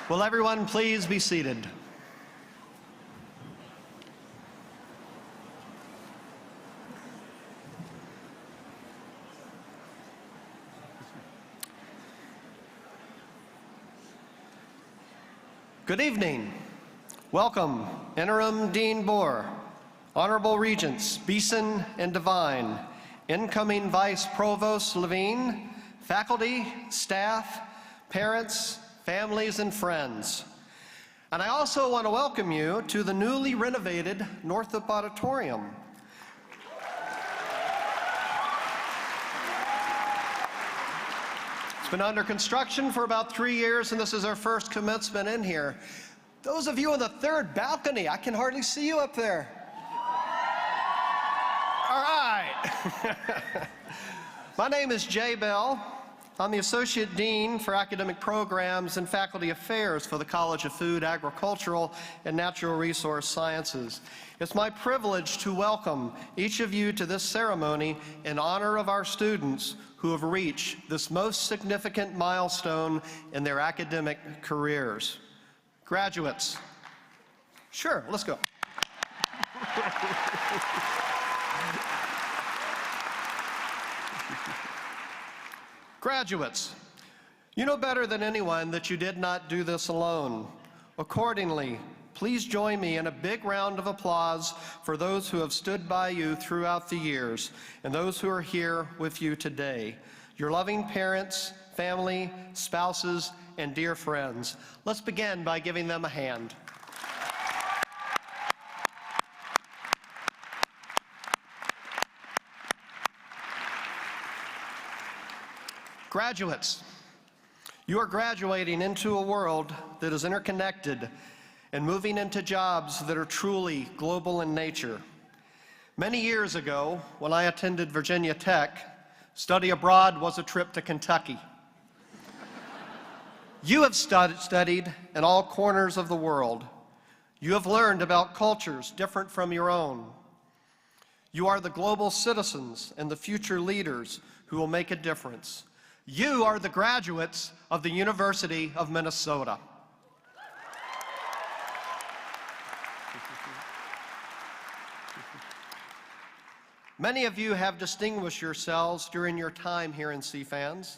Will everyone please be seated? Good evening. Welcome, Interim Dean Bohr, Honorable Regents Beeson and Devine, incoming Vice Provost Levine, faculty, staff, parents, families, and friends. And I also want to welcome you to the newly renovated Northrop Auditorium. It's been under construction for about 3 years, and this is our first commencement in here. Those of you on the third balcony, I can hardly see you up there. All right. My name is Jay Bell. I'm the Associate Dean for Academic Programs and Faculty Affairs for the College of Food, Agricultural, and Natural Resource Sciences. It's my privilege to welcome each of you to this ceremony in honor of our students who have reached this most significant milestone in their academic careers. Graduates. Sure, let's go. Graduates, you know better than anyone that you did not do this alone. Accordingly, please join me in a big round of applause for those who have stood by you throughout the years and those who are here with you today. Your loving parents, family, spouses, and dear friends. Let's begin by giving them a hand. Graduates, you are graduating into a world that is interconnected and moving into jobs that are truly global in nature. Many years ago, when I attended Virginia Tech, study abroad was a trip to Kentucky. You have studied in all corners of the world. You have learned about cultures different from your own. You are the global citizens and the future leaders who will make a difference. You are the graduates of the University of Minnesota. Many of you have distinguished yourselves during your time here in CFANS.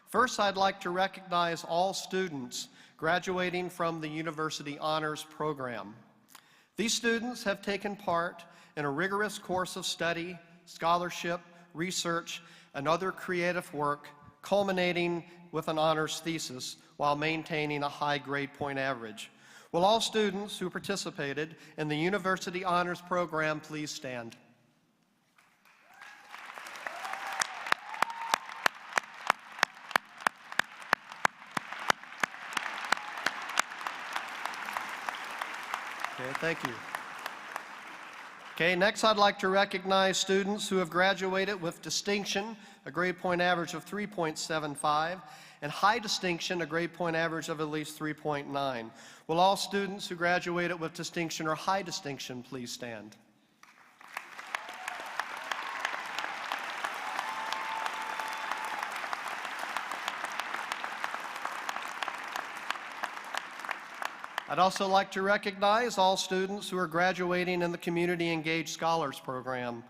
First, I'd like to recognize all students graduating from the University Honors Program. These students have taken part in a rigorous course of study, scholarship, research, and other creative work, culminating with an honors thesis while maintaining a high grade point average. Will all students who participated in the University Honors Program please stand? Okay, thank you. Okay, next I'd like to recognize students who have graduated with distinction, a grade point average of 3.75, and high distinction, a grade point average of at least 3.9. Will all students who graduated with distinction or high distinction please stand? I'd also like to recognize all students who are graduating in the Community Engaged Scholars Program.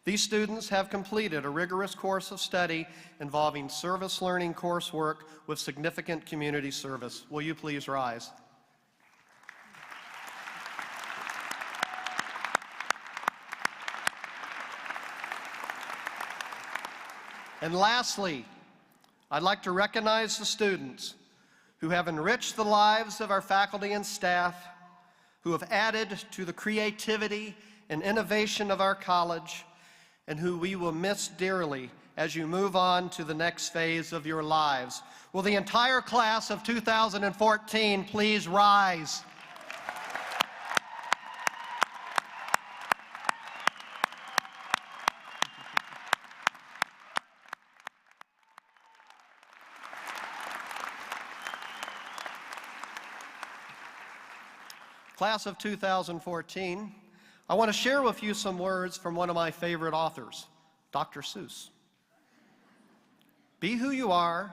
These students have completed a rigorous course of study involving service learning coursework with significant community service. Will you please rise? And lastly, I'd like to recognize the students who have enriched the lives of our faculty and staff, who have added to the creativity and innovation of our college, and who we will miss dearly as you move on to the next phase of your lives. Will the entire class of 2014 please rise? Class of 2014, I want to share with you some words from one of my favorite authors, Dr. Seuss. Be who you are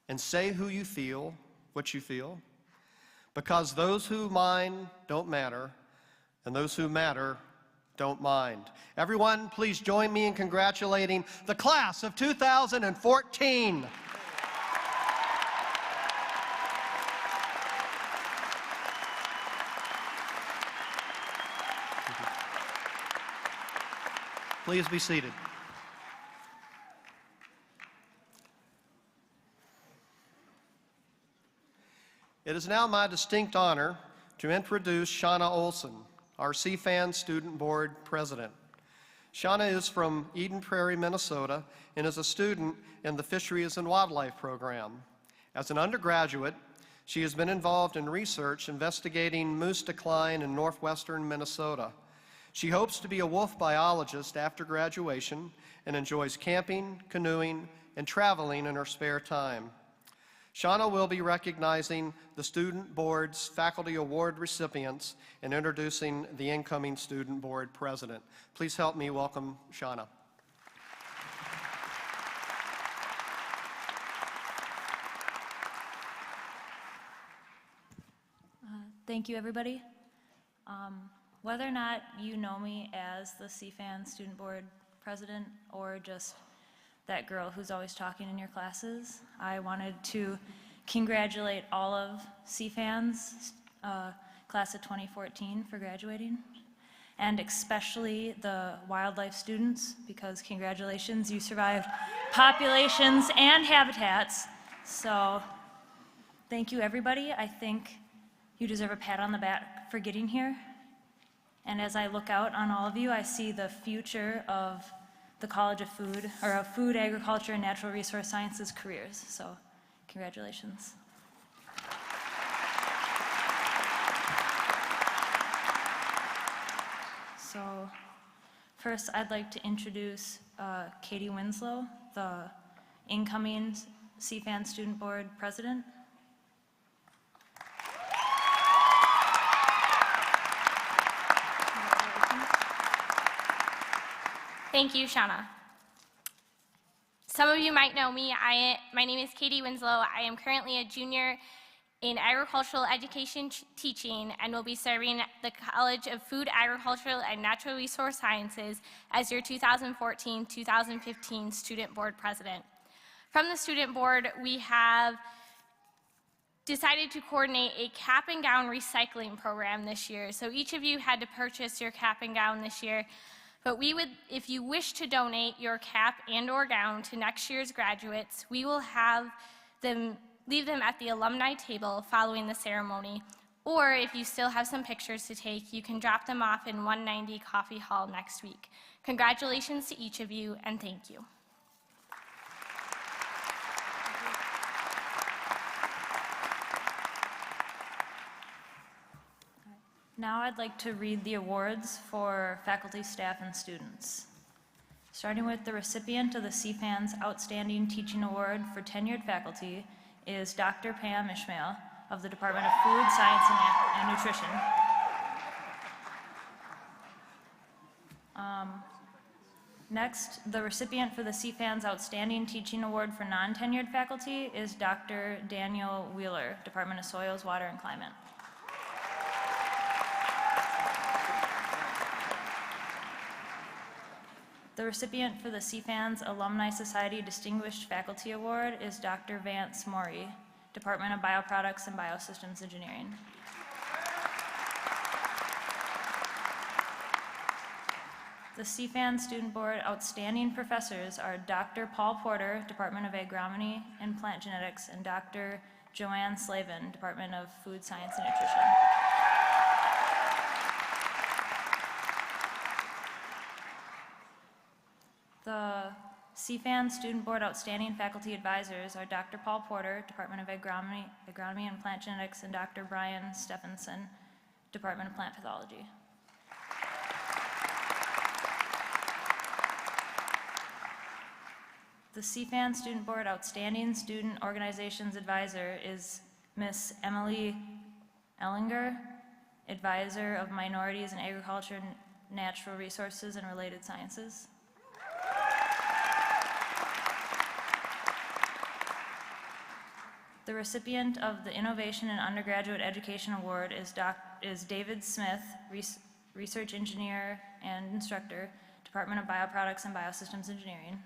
and say who you feel, what you feel, because those who mind don't matter, and those who matter don't mind. Everyone, please join me in congratulating the class of 2014. Please be seated. It is now my distinct honor to introduce Shauna Olson, our CFANS Student Board President. Shauna is from Eden Prairie, Minnesota, and is a student in the Fisheries and Wildlife Program. As an undergraduate, she has been involved in research investigating moose decline in northwestern Minnesota. She hopes to be a wolf biologist after graduation and enjoys camping, canoeing, and traveling in her spare time. Shauna will be recognizing the Student Board's Faculty Award recipients and introducing the incoming Student Board President. Please help me welcome Shauna. Thank you, everybody. Whether or not you know me as the CFANS Student Board President or just that girl who's always talking in your classes, I wanted to congratulate all of CFANS class of 2014 for graduating, and especially the wildlife students, because congratulations, you survived populations and habitats. So thank you, everybody. I think you deserve a pat on the back for getting here. And as I look out on all of you, I see the future of the College of Food, or of Food, Agriculture, and Natural Resource Sciences careers. So congratulations. So First, I'd like to introduce Katie Winslow, the incoming CFANS Student Board President. Thank you, Shauna. Some of you might know me. My name is Katie Winslow. I am currently a junior in agricultural education teaching and will be serving the College of Food, Agricultural, and Natural Resource Sciences as your 2014-2015 Student Board President. From the Student Board, we have decided to coordinate a cap and gown recycling program this year. So each of you had to purchase your cap and gown this year. But we would, if you wish to donate your cap and or gown to next year's graduates, we will have them leave them at the alumni table following the ceremony. Or if you still have some pictures to take, you can drop them off in 190 Coffee Hall next week. Congratulations to each of you, and thank you. Now I'd like to read the awards for faculty, staff, and students. Starting with the recipient of the CFANS Outstanding Teaching Award for tenured faculty is Dr. Pam Ishmael of the Department of Food, Science, and Nutrition. Next, the recipient for the CFANS Outstanding Teaching Award for non-tenured faculty is Dr. Daniel Wheeler, Department of Soils, Water, and Climate. The recipient for the CFANS Alumni Society Distinguished Faculty Award is Dr. Vance Morey, Department of Bioproducts and Biosystems Engineering. The CFANS Student Board Outstanding Professors are Dr. Paul Porter, Department of Agronomy and Plant Genetics, and Dr. Joanne Slavin, Department of Food Science and Nutrition. The CFANS Student Board Outstanding Faculty Advisors are Dr. Paul Porter, Department of Agronomy and Plant Genetics, and Dr. Brian Stephenson, Department of Plant Pathology. The CFANS Student Board Outstanding Student Organizations Advisor is Ms. Emily Ellinger, Advisor of Minorities in Agriculture, Natural Resources, and Related Sciences. The recipient of the Innovation in Undergraduate Education Award is David Smith, Research Engineer and Instructor, Department of Bioproducts and Biosystems Engineering.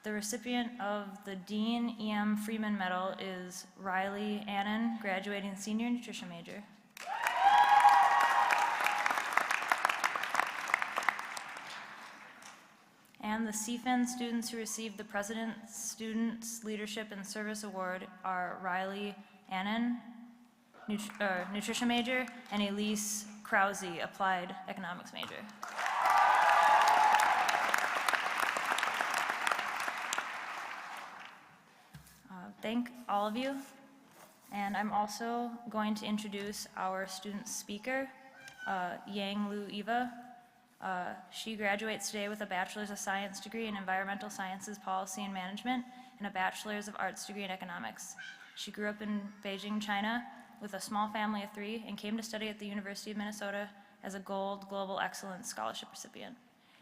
The recipient of the Dean E.M. Freeman Medal is Riley Annan, graduating senior nutrition major. And the CFANS students who received the President's Students Leadership and Service Award are Riley Annan, nutrition major, and Elise Krause, applied economics major. Thank all of you. And I'm also going to introduce our student speaker, Yang Lu Eva. She graduates today with a Bachelor's of Science degree in Environmental Sciences, Policy, and Management, and a Bachelor's of Arts degree in Economics. She grew up in Beijing, China, with a small family of 3, and came to study at the University of Minnesota as a Gold Global Excellence Scholarship recipient.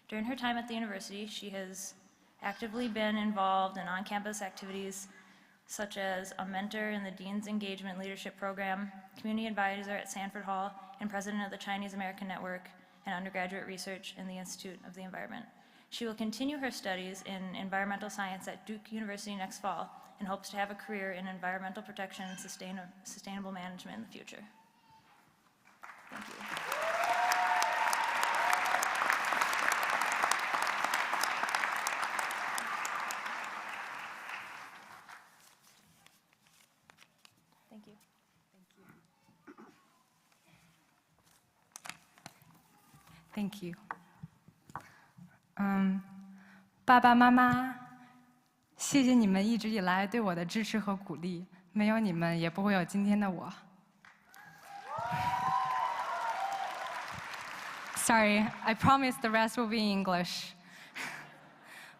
During her time at the university, she has actively been involved in on-campus activities such as a mentor in the Dean's Engagement Leadership Program, community advisor at Sanford Hall, and president of the Chinese American Network, and undergraduate research in the Institute of the Environment. She will continue her studies in environmental science at Duke University next fall and hopes to have a career in environmental protection and sustainable management in the future. Thank you. Thank you. Thank you. 爸爸妈妈，谢谢你们一直以来对我的支持和鼓励，没有你们也不会有今天的我。Sorry, I promise the rest will be English.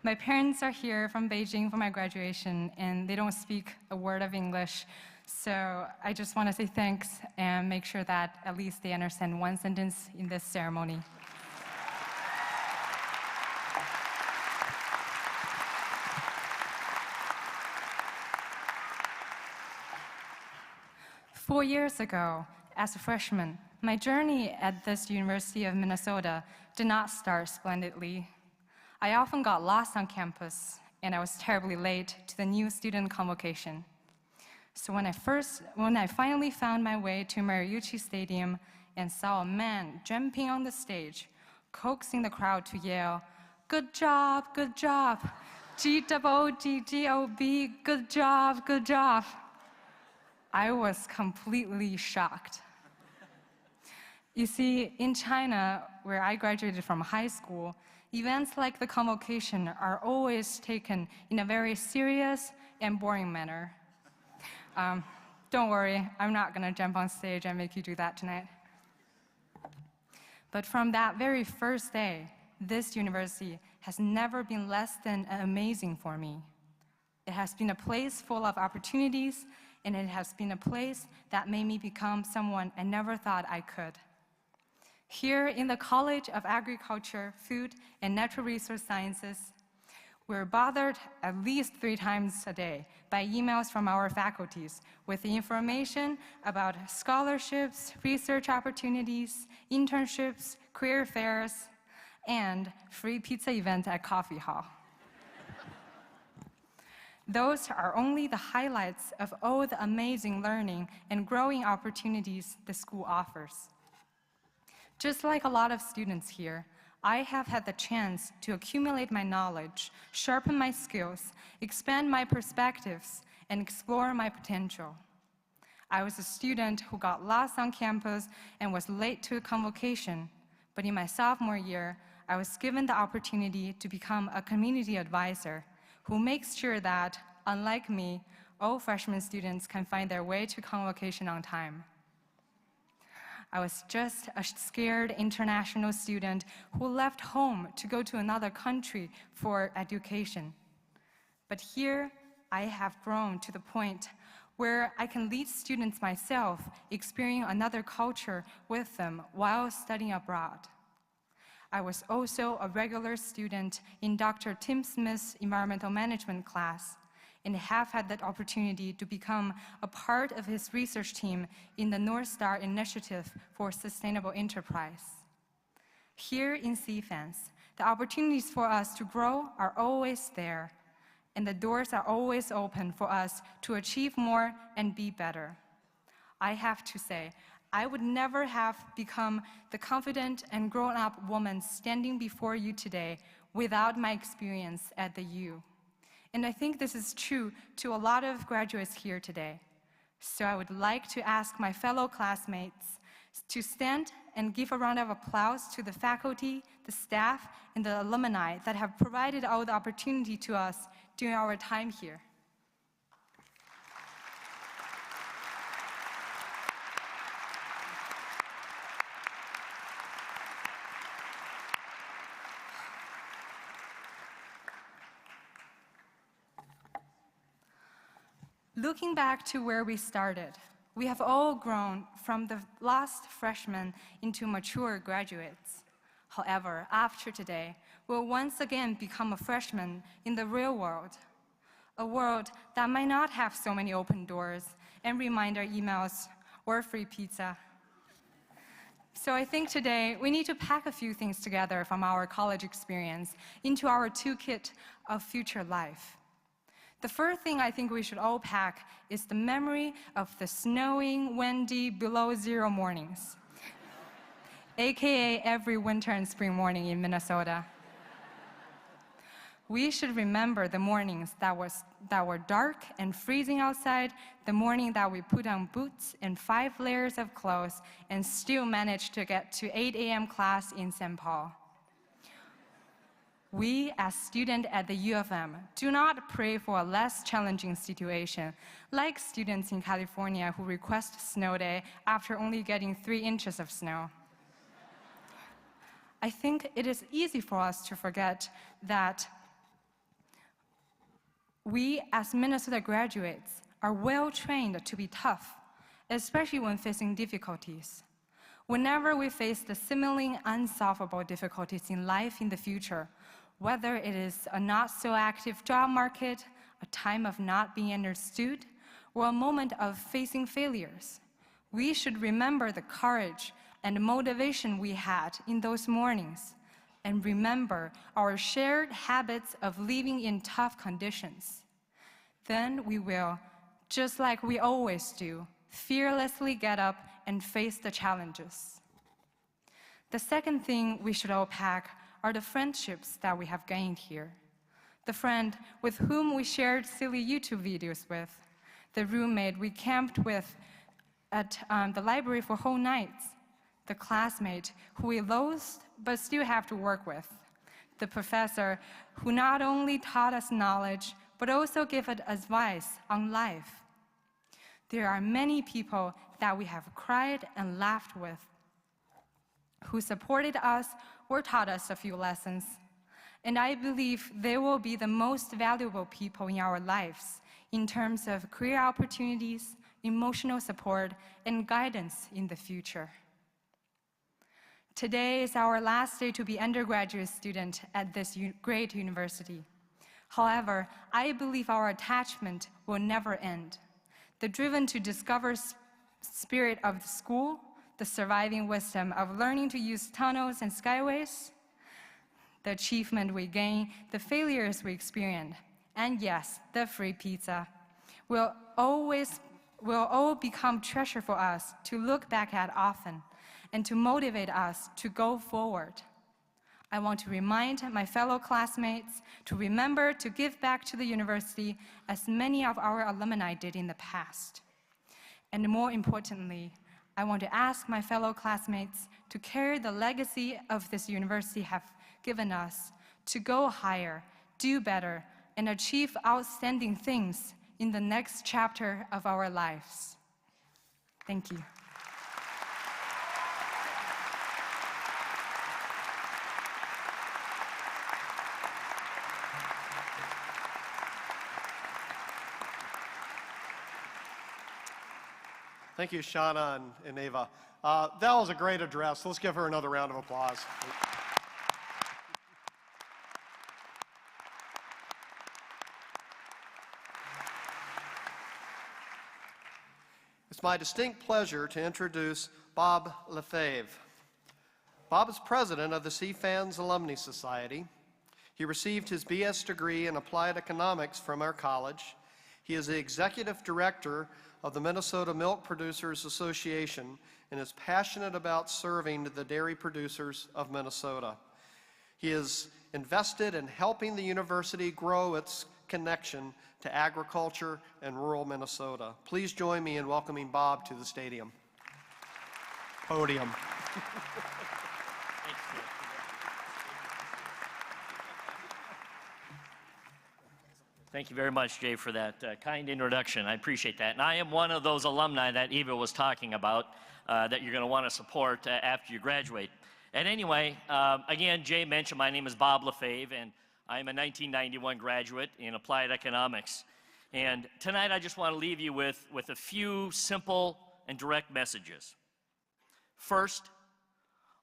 My parents are here from Beijing for my graduation, and they don't speak a word of English. So I just want to say thanks and make sure that at least they understand one sentence in this ceremony. Four years ago, as a freshman, my journey at this University of Minnesota did not start splendidly. I often got lost on campus, and I was terribly late to the new student convocation. So when I finally found my way to Mariucci Stadium and saw a man jumping on the stage, coaxing the crowd to yell, "Good job, good job, G-O-G-G-O-B, good job, good job," I was completely shocked. You see, in China, where I graduated from high school, events like the convocation are always taken in a very serious and boring manner. Don't worry, I'm not going to jump on stage and make you do that tonight. But from that very first day, this university has never been less than amazing for me. It has been a place full of opportunities, and it has been a place that made me become someone I never thought I could. Here in the College of Agriculture, Food, and Natural Resource Sciences, we're bothered at least 3 times a day by emails from our faculties with the information about scholarships, research opportunities, internships, career fairs, and free pizza events at Coffee Hall. Those are only the highlights of all the amazing learning and growing opportunities the school offers. Just like a lot of students here, I have had the chance to accumulate my knowledge, sharpen my skills, expand my perspectives, and explore my potential. I was a student who got lost on campus and was late to a convocation, but in my sophomore year, I was given the opportunity to become a community advisor who makes sure that, unlike me, all freshman students can find their way to convocation on time. I was just a scared international student who left home to go to another country for education. But here, I have grown to the point where I can lead students myself, experiencing another culture with them while studying abroad. I was also a regular student in Dr. Tim Smith's environmental management class, and have had that opportunity to become a part of his research team in the North Star Initiative for Sustainable Enterprise. Here in CFANS, the opportunities for us to grow are always there, and the doors are always open for us to achieve more and be better. I have to say, I would never have become the confident and grown-up woman standing before you today without my experience at the U. And I think this is true to a lot of graduates here today. So I would like to ask my fellow classmates to stand and give a round of applause to the faculty, the staff, and the alumni that have provided all the opportunity to us during our time here. Looking back to where we started, we have all grown from the lost freshmen into mature graduates. However, after today, we'll once again become a freshman in the real world, a world that might not have so many open doors and reminder emails or free pizza. So I think today we need to pack a few things together from our college experience into our toolkit of future life. The first thing I think we should all pack is the memory of the snowing, windy, below zero mornings, AKA every winter and spring morning in Minnesota. We should remember the mornings that were dark and freezing outside, the morning that we put on boots and 5 layers of clothes and still managed to get to 8 a.m. class in St. Paul. We, as students at the U of M, do not pray for a less challenging situation, like students in California who request snow day after only getting 3 inches of snow. I think it is easy for us to forget that we, as Minnesota graduates, are well trained to be tough, especially when facing difficulties. Whenever we face the seemingly unsolvable difficulties in life in the future, whether it is a not so active job market, a time of not being understood, or a moment of facing failures, we should remember the courage and motivation we had in those mornings, and remember our shared habits of living in tough conditions. Then we will, just like we always do, fearlessly get up and face the challenges. The second thing we should unpack are the friendships that we have gained here. The friend with whom we shared silly YouTube videos with, the roommate we camped with at the library for whole nights, the classmate who we loathed but still have to work with, the professor who not only taught us knowledge but also gave us advice on life. There are many people that we have cried and laughed with, who supported us or taught us a few lessons. And I believe they will be the most valuable people in our lives in terms of career opportunities, emotional support, and guidance in the future. Today is our last day to be undergraduate student at this great university. However, I believe our attachment will never end. The driven to discover spirit of the school, the surviving wisdom of learning to use tunnels and skyways, the achievement we gain, the failures we experience, and yes, the free pizza, will all become treasure for us to look back at often and to motivate us to go forward. I want to remind my fellow classmates to remember to give back to the university as many of our alumni did in the past. And more importantly, I want to ask my fellow classmates to carry the legacy of this university have given us, to go higher, do better, and achieve outstanding things in the next chapter of our lives. Thank you. Thank you, Shauna and Ava. That was a great address. Let's give her another round of applause. It's my distinct pleasure to introduce Bob Lefebvre. Bob is president of the CFANS Alumni Society. He received his BS degree in applied economics from our college. He is the executive director of the Minnesota Milk Producers Association and is passionate about serving the dairy producers of Minnesota. He is invested in helping the university grow its connection to agriculture and rural Minnesota. Please join me in welcoming Bob to the podium. Thank you very much, Jay, for that kind introduction. I appreciate that. And I am one of those alumni that Eva was talking about that you're going to want to support after you graduate. And anyway, again, Jay mentioned my name is Bob Lefebvre, and I'm a 1991 graduate in applied economics. And tonight I just want to leave you with a few simple and direct messages. First,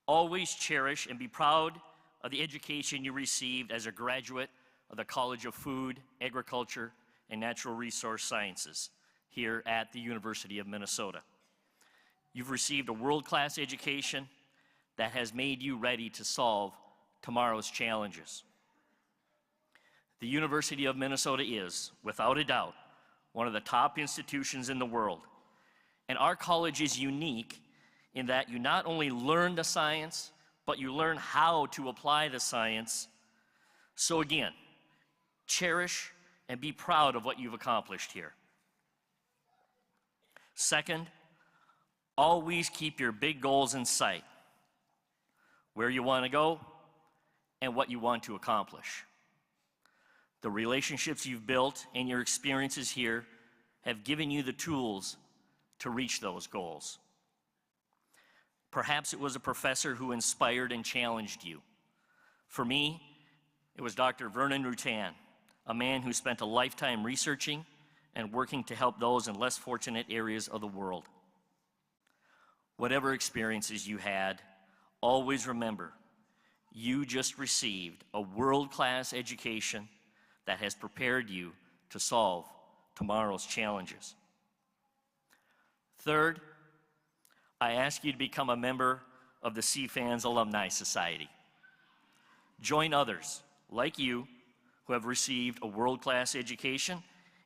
always cherish and be proud of the education you received as a graduate of the College of Food, Agriculture, and Natural Resource Sciences here at the University of Minnesota. You've received a world-class education that has made you ready to solve tomorrow's challenges. The University of Minnesota is, without a doubt, one of the top institutions in the world. And our college is unique in that you not only learn the science, but you learn how to apply the science. So again, cherish and be proud of what you've accomplished here. Second, always keep your big goals in sight, where you want to go and what you want to accomplish. The relationships you've built and your experiences here have given you the tools to reach those goals. Perhaps it was a professor who inspired and challenged you. For me, it was Dr. Vernon Rutan, a man who spent a lifetime researching and working to help those in less fortunate areas of the world. Whatever experiences you had, always remember, you just received a world-class education that has prepared you to solve tomorrow's challenges. Third, I ask you to become a member of the CFANS Alumni Society. Join others like you who have received a world-class education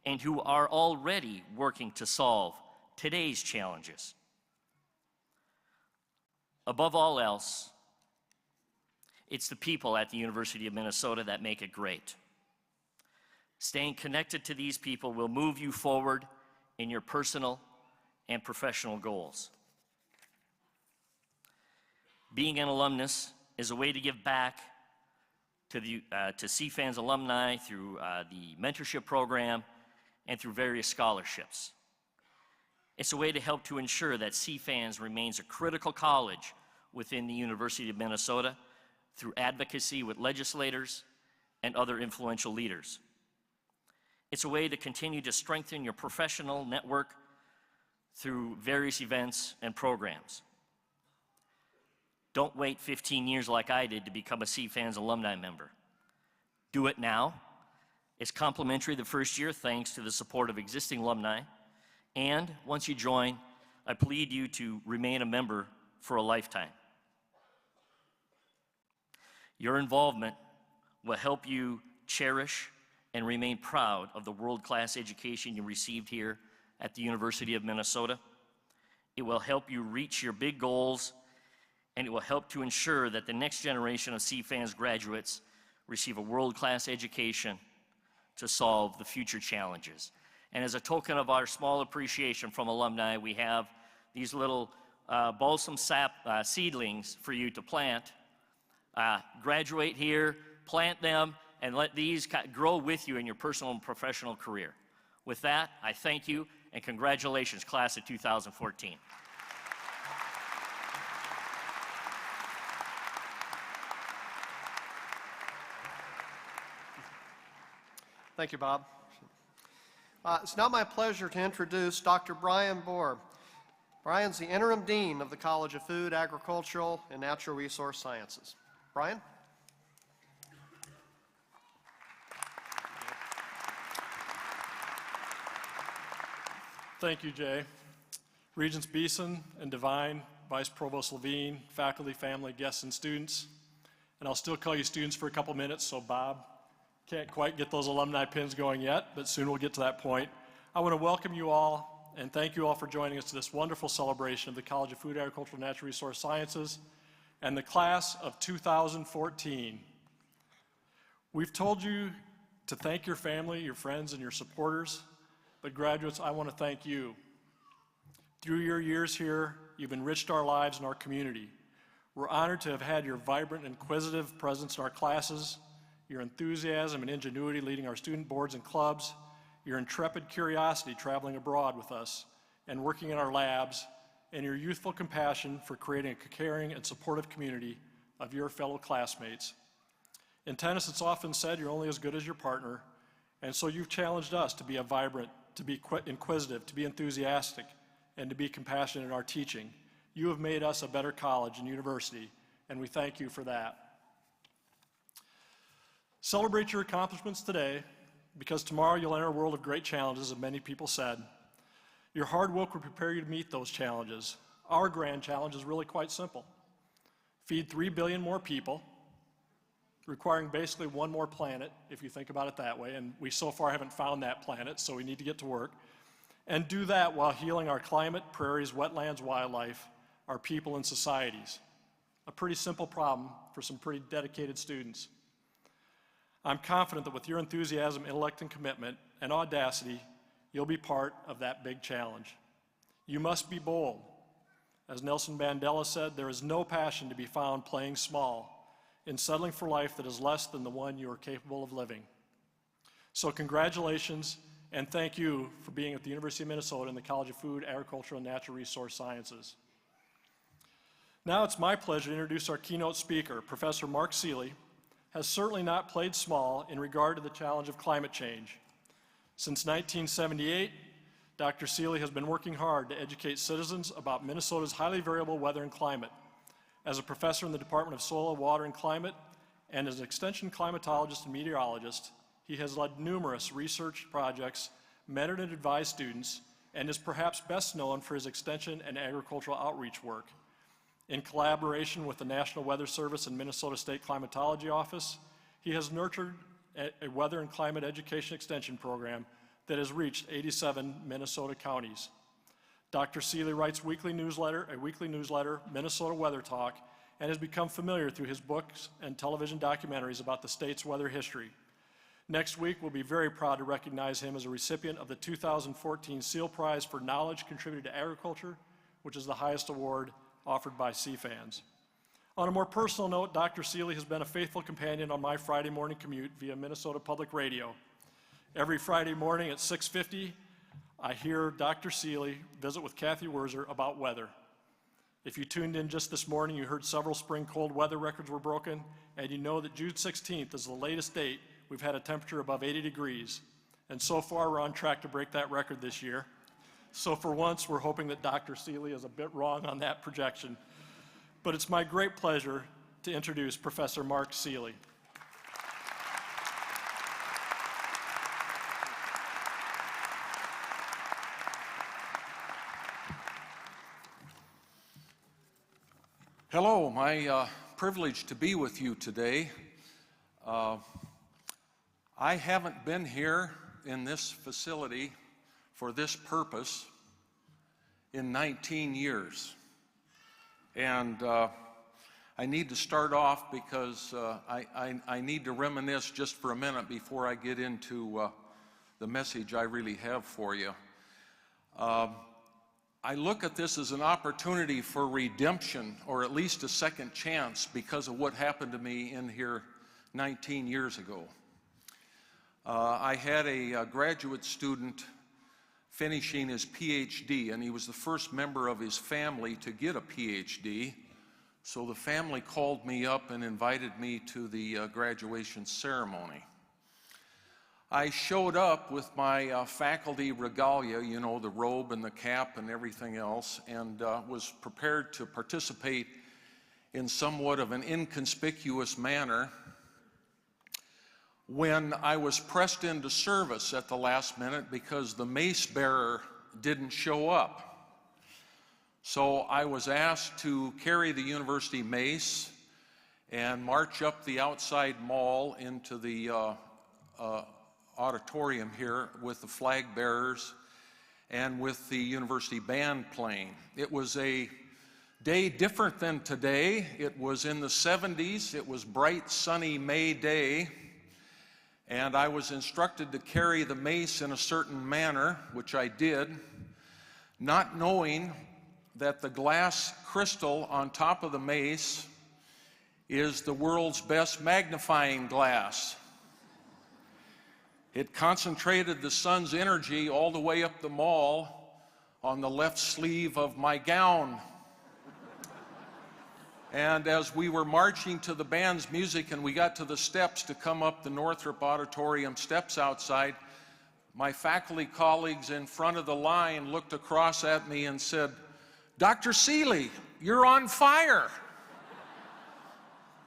and who are already working to solve today's challenges. Above all else, it's the people at the University of Minnesota that make it great. Staying connected to these people will move you forward in your personal and professional goals. Being an alumnus is a way to give back to CFANS alumni through the mentorship program and through various scholarships. It's a way to help to ensure that CFANS remains a critical college within the University of Minnesota through advocacy with legislators and other influential leaders. It's a way to continue to strengthen your professional network through various events and programs. Don't wait 15 years like I did to become a CFANS alumni member. Do it now. It's complimentary the first year thanks to the support of existing alumni. And once you join, I plead you to remain a member for a lifetime. Your involvement will help you cherish and remain proud of the world-class education you received here at the University of Minnesota. It will help you reach your big goals, and it will help to ensure that the next generation of CFANS graduates receive a world-class education to solve the future challenges. And as a token of our small appreciation from alumni, we have these little balsam sap seedlings for you to plant. Graduate here, plant them, and let these grow with you in your personal and professional career. With that, I thank you, and congratulations, class of 2014. Thank you, Bob. It's now my pleasure to introduce Dr. Brian Bohr. Brian's the Interim Dean of the College of Food, Agricultural, and Natural Resource Sciences. Brian? Thank you, Jay. Regents Beeson and Devine, Vice Provost Levine, faculty, family, guests, and students. And I'll still call you students for a couple minutes, so Bob can't quite get those alumni pins going yet, but soon we'll get to that point. I want to welcome you all and thank you all for joining us to this wonderful celebration of the College of Food, Agricultural, and Natural Resource Sciences and the class of 2014. We've told you to thank your family, your friends, and your supporters, but graduates, I want to thank you. Through your years here, you've enriched our lives and our community. We're honored to have had your vibrant, inquisitive presence in our classes, your enthusiasm and ingenuity leading our student boards and clubs, your intrepid curiosity traveling abroad with us and working in our labs, and your youthful compassion for creating a caring and supportive community of your fellow classmates. In tennis, it's often said you're only as good as your partner, and so you've challenged us to be vibrant, to be inquisitive, to be enthusiastic, and to be compassionate in our teaching. You have made us a better college and university, and we thank you for that. Celebrate your accomplishments today, because tomorrow you'll enter a world of great challenges, as many people said. Your hard work will prepare you to meet those challenges. Our grand challenge is really quite simple. Feed 3 billion more people, requiring basically one more planet, if you think about it that way, and we so far haven't found that planet, so we need to get to work. And do that while healing our climate, prairies, wetlands, wildlife, our people, and societies. A pretty simple problem for some pretty dedicated students. I'm confident that with your enthusiasm, intellect, and commitment, and audacity, you'll be part of that big challenge. You must be bold. As Nelson Mandela said, there is no passion to be found playing small, in settling for life that is less than the one you are capable of living. So congratulations, and thank you for being at the University of Minnesota and the College of Food, Agricultural, and Natural Resource Sciences. Now it's my pleasure to introduce our keynote speaker. Professor Mark Seeley has certainly not played small in regard to the challenge of climate change. Since 1978, Dr. Seeley has been working hard to educate citizens about Minnesota's highly variable weather and climate. As a professor in the Department of Soil, Water, and Climate, and as an extension climatologist and meteorologist, he has led numerous research projects, mentored and advised students, and is perhaps best known for his extension and agricultural outreach work. In collaboration with the National Weather Service and Minnesota State Climatology Office, he has nurtured a weather and climate education extension program that has reached 87 Minnesota counties. Dr. Seeley writes a weekly newsletter, Minnesota Weather Talk, and has become familiar through his books and television documentaries about the state's weather history. Next week, we'll be very proud to recognize him as a recipient of the 2014 Seal Prize for Knowledge Contributed to Agriculture, which is the highest award offered by CFANS. On a more personal note, Dr. Seeley has been a faithful companion on my Friday morning commute via Minnesota Public Radio. Every Friday morning at 6:50, I hear Dr. Seeley visit with Kathy Werzer about weather. If you tuned in just this morning, you heard several spring cold weather records were broken, and you know that June 16th is the latest date we've had a temperature above 80 degrees. And so far, we're on track to break that record this year. So for once, we're hoping that Dr. Seeley is a bit wrong on that projection. But it's my great pleasure to introduce Professor Mark Seeley. Hello, my privilege to be with you today. I haven't been here in this facility for this purpose in 19 years. And I need to start off because I need to reminisce just for a minute before I get into the message I really have for you. I look at this as an opportunity for redemption, or at least a second chance, because of what happened to me in here 19 years ago. I had a graduate student finishing his PhD, and he was the first member of his family to get a PhD. So the family called me up and invited me to the graduation ceremony. I showed up with my faculty regalia, you know, the robe and the cap and everything else, and was prepared to participate in somewhat of an inconspicuous manner when I was pressed into service at the last minute because the mace bearer didn't show up. So I was asked to carry the university mace and march up the outside mall into the auditorium here with the flag bearers and with the university band playing. It was a day different than today. It was in the 70s. It was bright, sunny May day, and I was instructed to carry the mace in a certain manner, which I did, not knowing that the glass crystal on top of the mace is the world's best magnifying glass. It concentrated the sun's energy all the way up the mall on the left sleeve of my gown. And as we were marching to the band's music and we got to the steps to come up the Northrop Auditorium steps outside, my faculty colleagues in front of the line looked across at me and said, "Dr. Seeley, you're on fire."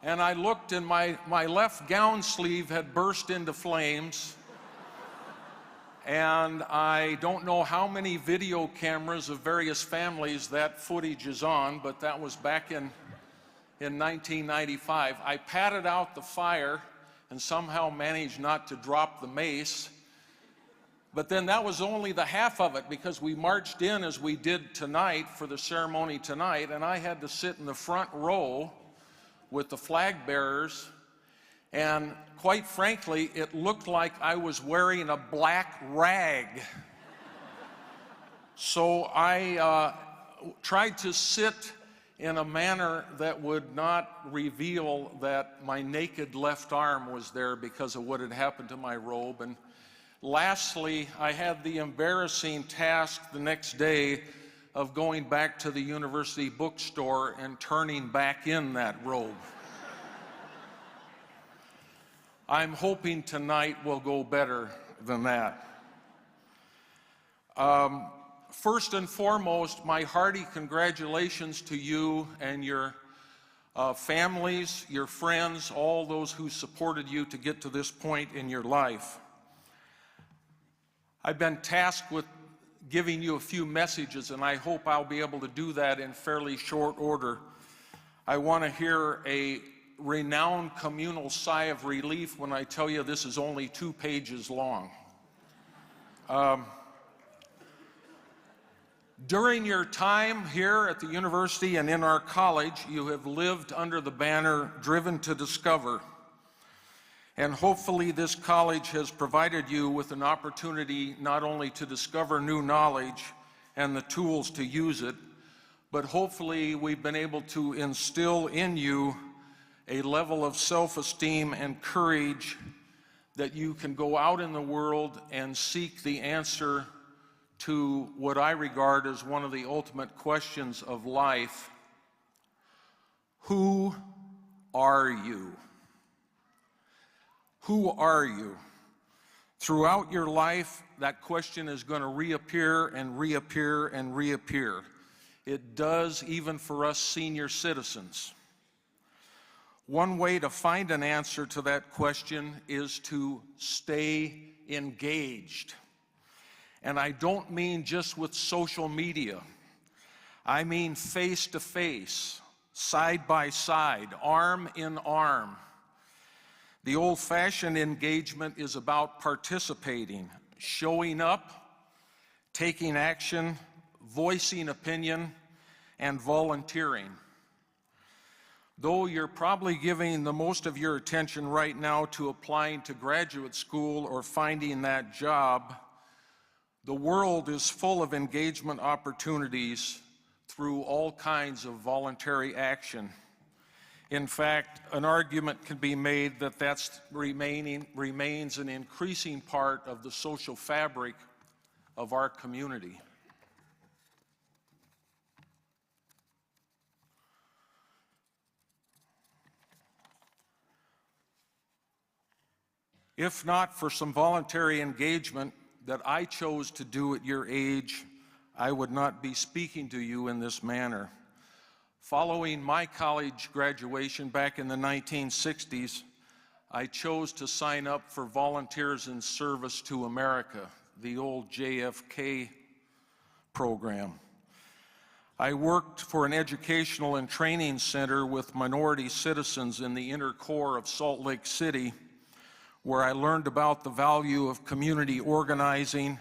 And I looked, and my left gown sleeve had burst into flames. And I don't know how many video cameras of various families that footage is on, but that was back in 1995. I patted out the fire and somehow managed not to drop the mace. But then that was only the half of it, because we marched in as we did tonight for the ceremony tonight, and I had to sit in the front row with the flag bearers. And quite frankly, it looked like I was wearing a black rag. So I tried to sit in a manner that would not reveal that my naked left arm was there because of what had happened to my robe. And lastly, I had the embarrassing task the next day of going back to the university bookstore and turning back in that robe. I'm hoping tonight will go better than that. First and foremost, my hearty congratulations to you and your families, your friends, all those who supported you to get to this point in your life. I've been tasked with giving you a few messages, and I hope I'll be able to do that in fairly short order. I want to hear a renowned communal sigh of relief when I tell you this is only 2 pages long. During your time here at the university and in our college, you have lived under the banner Driven to Discover. And hopefully this college has provided you with an opportunity not only to discover new knowledge and the tools to use it, but hopefully we've been able to instill in you a level of self-esteem and courage that you can go out in the world and seek the answer to what I regard as one of the ultimate questions of life. Who are you? Who are you? Throughout your life, that question is going to reappear and reappear and reappear. It does even for us senior citizens. One way to find an answer to that question is to stay engaged. And I don't mean just with social media. I mean face to face, side by side, arm in arm. The old-fashioned engagement is about participating, showing up, taking action, voicing opinion, and volunteering. Though you're probably giving the most of your attention right now to applying to graduate school or finding that job, the world is full of engagement opportunities through all kinds of voluntary action. In fact, an argument can be made that that remains an increasing part of the social fabric of our community. If not for some voluntary engagement that I chose to do at your age, I would not be speaking to you in this manner. Following my college graduation back in the 1960s, I chose to sign up for Volunteers in Service to America, the old JFK program. I worked for an educational and training center with minority citizens in the inner core of Salt Lake City, where I learned about the value of community organizing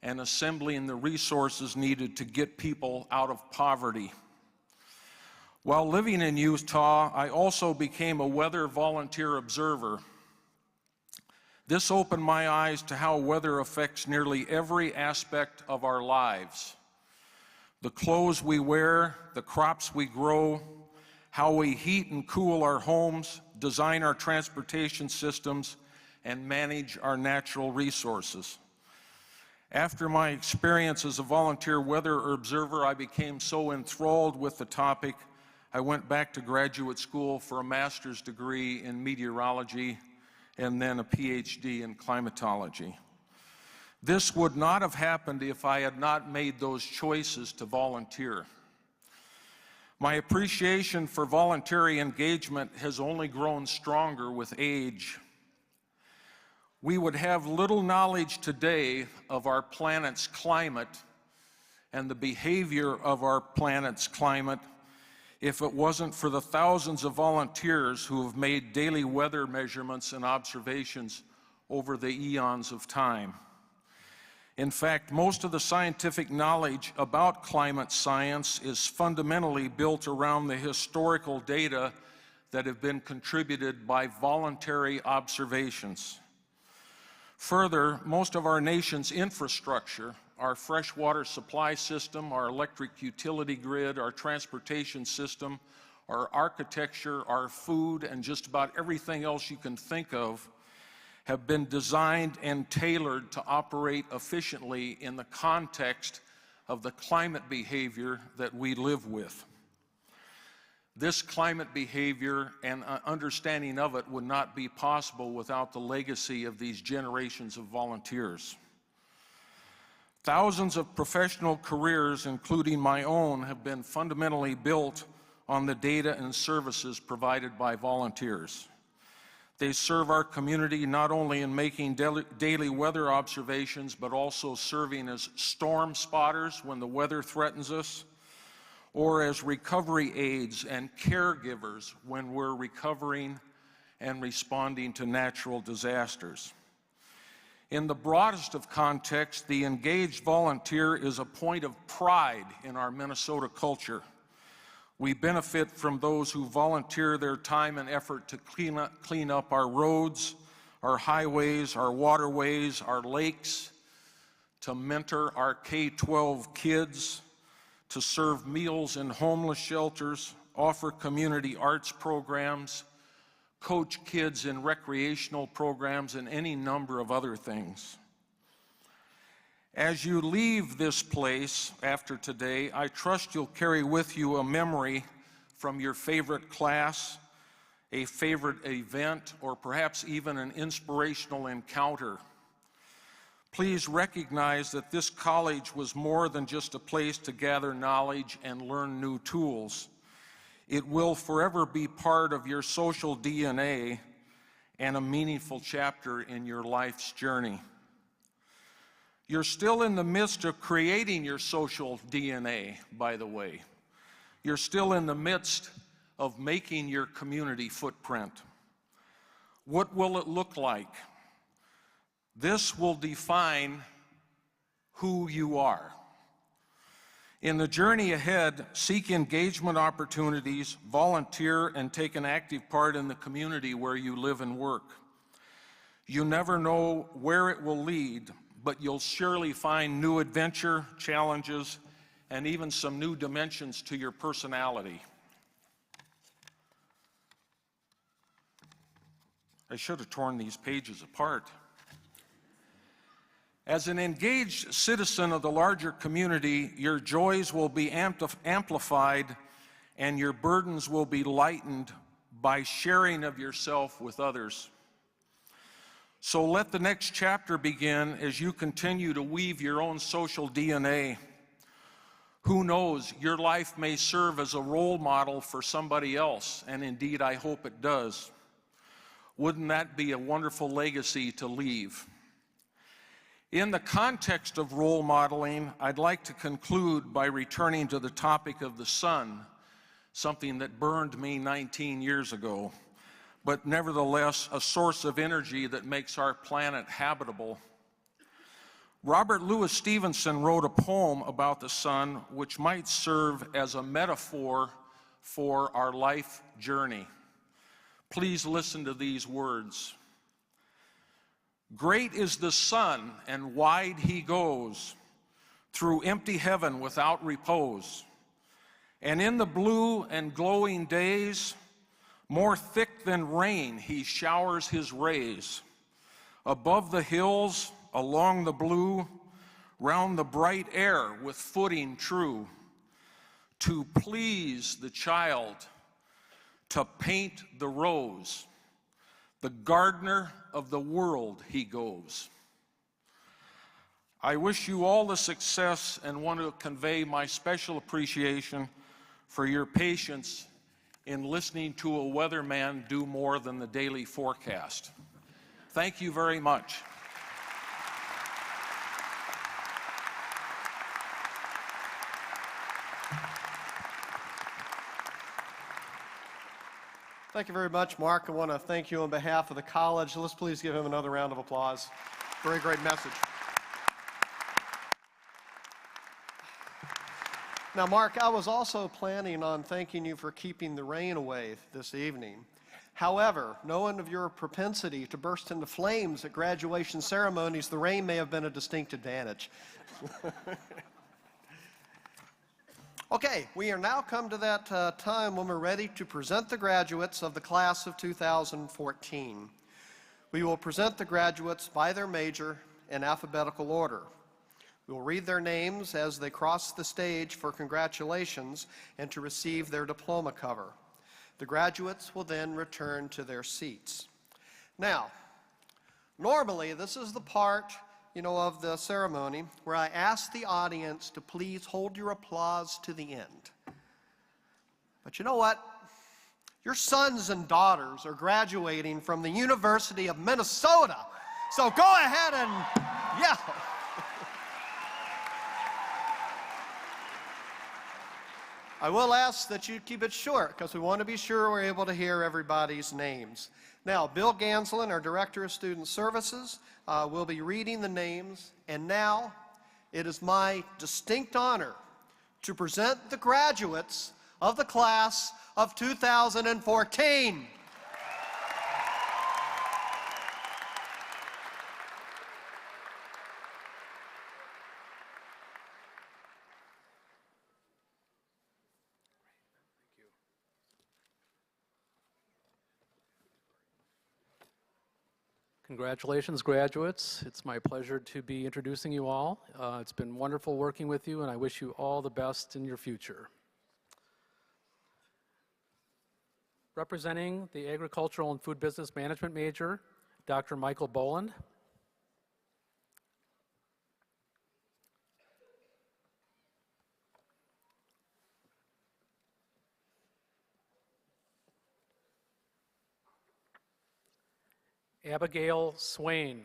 and assembling the resources needed to get people out of poverty. While living in Utah, I also became a weather volunteer observer. This opened my eyes to how weather affects nearly every aspect of our lives. The clothes we wear, the crops we grow, how we heat and cool our homes, design our transportation systems, and manage our natural resources. After my experience as a volunteer weather observer, I became so enthralled with the topic, I went back to graduate school for a master's degree in meteorology and then a PhD in climatology. This would not have happened if I had not made those choices to volunteer. My appreciation for voluntary engagement has only grown stronger with age. We would have little knowledge today of our planet's climate and the behavior of our planet's climate if it wasn't for the thousands of volunteers who have made daily weather measurements and observations over the eons of time. In fact, most of the scientific knowledge about climate science is fundamentally built around the historical data that have been contributed by voluntary observations. Further, most of our nation's infrastructure, our freshwater supply system, our electric utility grid, our transportation system, our architecture, our food, and just about everything else you can think of, have been designed and tailored to operate efficiently in the context of the climate behavior that we live with. This climate behavior and understanding of it would not be possible without the legacy of these generations of volunteers. Thousands of professional careers, including my own, have been fundamentally built on the data and services provided by volunteers. They serve our community not only in making daily weather observations, but also serving as storm spotters when the weather threatens us, or as recovery aides and caregivers when we're recovering and responding to natural disasters. In the broadest of contexts, the engaged volunteer is a point of pride in our Minnesota culture. We benefit from those who volunteer their time and effort to clean up our roads, our highways, our waterways, our lakes, to mentor our K-12 kids, to serve meals in homeless shelters, offer community arts programs, coach kids in recreational programs, and any number of other things. As you leave this place after today, I trust you'll carry with you a memory from your favorite class, a favorite event, or perhaps even an inspirational encounter. Please recognize that this college was more than just a place to gather knowledge and learn new tools. It will forever be part of your social DNA and a meaningful chapter in your life's journey. You're still in the midst of creating your social DNA, by the way. You're still in the midst of making your community footprint. What will it look like? This will define who you are. In the journey ahead, seek engagement opportunities, volunteer, and take an active part in the community where you live and work. You never know where it will lead, but you'll surely find new adventure, challenges, and even some new dimensions to your personality. I should have torn these pages apart. As an engaged citizen of the larger community, your joys will be amplified and your burdens will be lightened by sharing of yourself with others. So let the next chapter begin as you continue to weave your own social DNA. Who knows, your life may serve as a role model for somebody else, and indeed I hope it does. Wouldn't that be a wonderful legacy to leave? In the context of role modeling, I'd like to conclude by returning to the topic of the sun, something that burned me 19 years ago, but nevertheless a source of energy that makes our planet habitable. Robert Louis Stevenson wrote a poem about the sun which might serve as a metaphor for our life journey. Please listen to these words. Great is the sun, and wide he goes, through empty heaven without repose. And in the blue and glowing days, more thick than rain he showers his rays. Above the hills, along the blue, round the bright air with footing true. To please the child, to paint the rose, the gardener of the world he goes. I wish you all the success and want to convey my special appreciation for your patience in listening to a weatherman do more than the daily forecast. Thank you very much. Thank you very much, Mark. I want to thank you on behalf of the college. Let's please give him another round of applause. Very great message. Now, Mark, I was also planning on thanking you for keeping the rain away this evening. However, knowing of your propensity to burst into flames at graduation ceremonies, the rain may have been a distinct advantage. Okay, we are now come to that time when we're ready to present the graduates of the class of 2014. We will present the graduates by their major in alphabetical order. We will read their names as they cross the stage for congratulations and to receive their diploma cover. The graduates will then return to their seats. Now, normally this is the part, of the ceremony where I ask the audience to please hold your applause to the end. But you know what? Your sons and daughters are graduating from the University of Minnesota. So go ahead and yell. I will ask that you keep it short because we want to be sure we're able to hear everybody's names. Now, Bill Ganslin, our Director of Student Services, will be reading the names. And now, it is my distinct honor to present the graduates of the class of 2014. Congratulations, graduates. It's my pleasure to be introducing you all. It's been wonderful working with you, and I wish you all the best in your future. Representing the Agricultural and Food Business Management major, Dr. Michael Boland. Abigail Swain.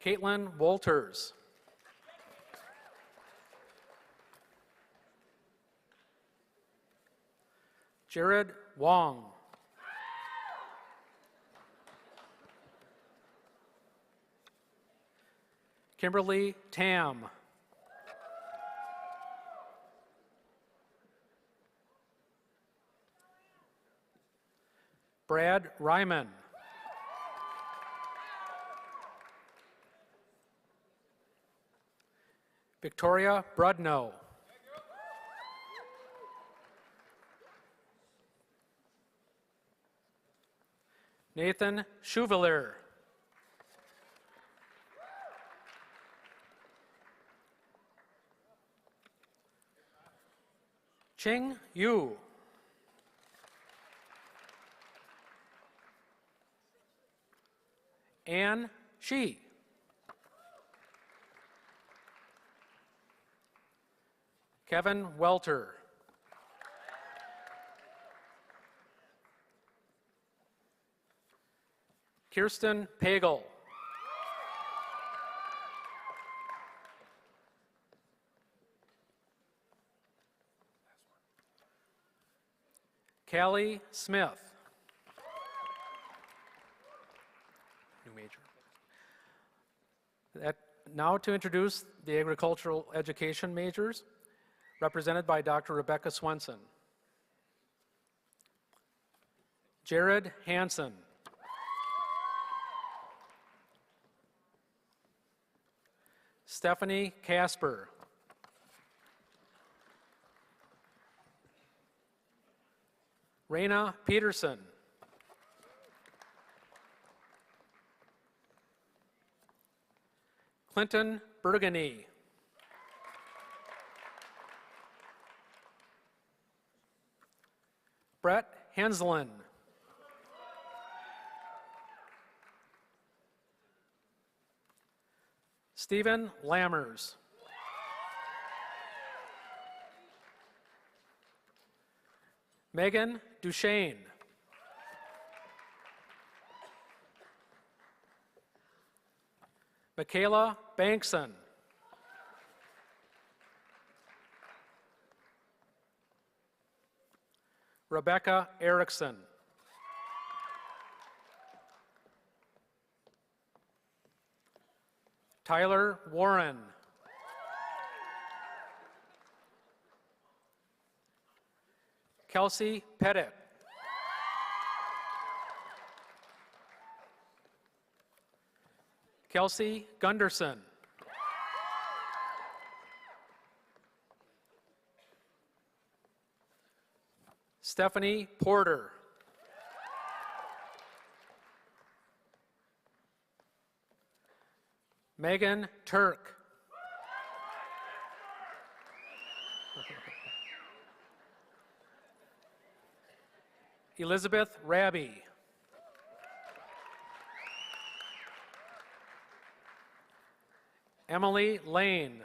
Caitlin Walters. Jared Wong. Kimberly Tam. Brad Ryman. Victoria Brudno. Nathan Schuvelier. Ching Yu. Anne Shi. Kevin Welter. Kirsten Pagel. Callie Smith. New major. Now to introduce the agricultural education majors, represented by Dr. Rebecca Swenson. Jared Hansen. Stephanie Casper. Raina Peterson. Clinton Burgany. Brett Henslin. Stephen Lammers. Megan Duchesne. Michaela Bankson. Rebecca Erickson. Tyler Warren. Kelsey Pettit. Kelsey Gunderson. Stephanie Porter. Megan Turk. Elizabeth Raby. Emily Lane.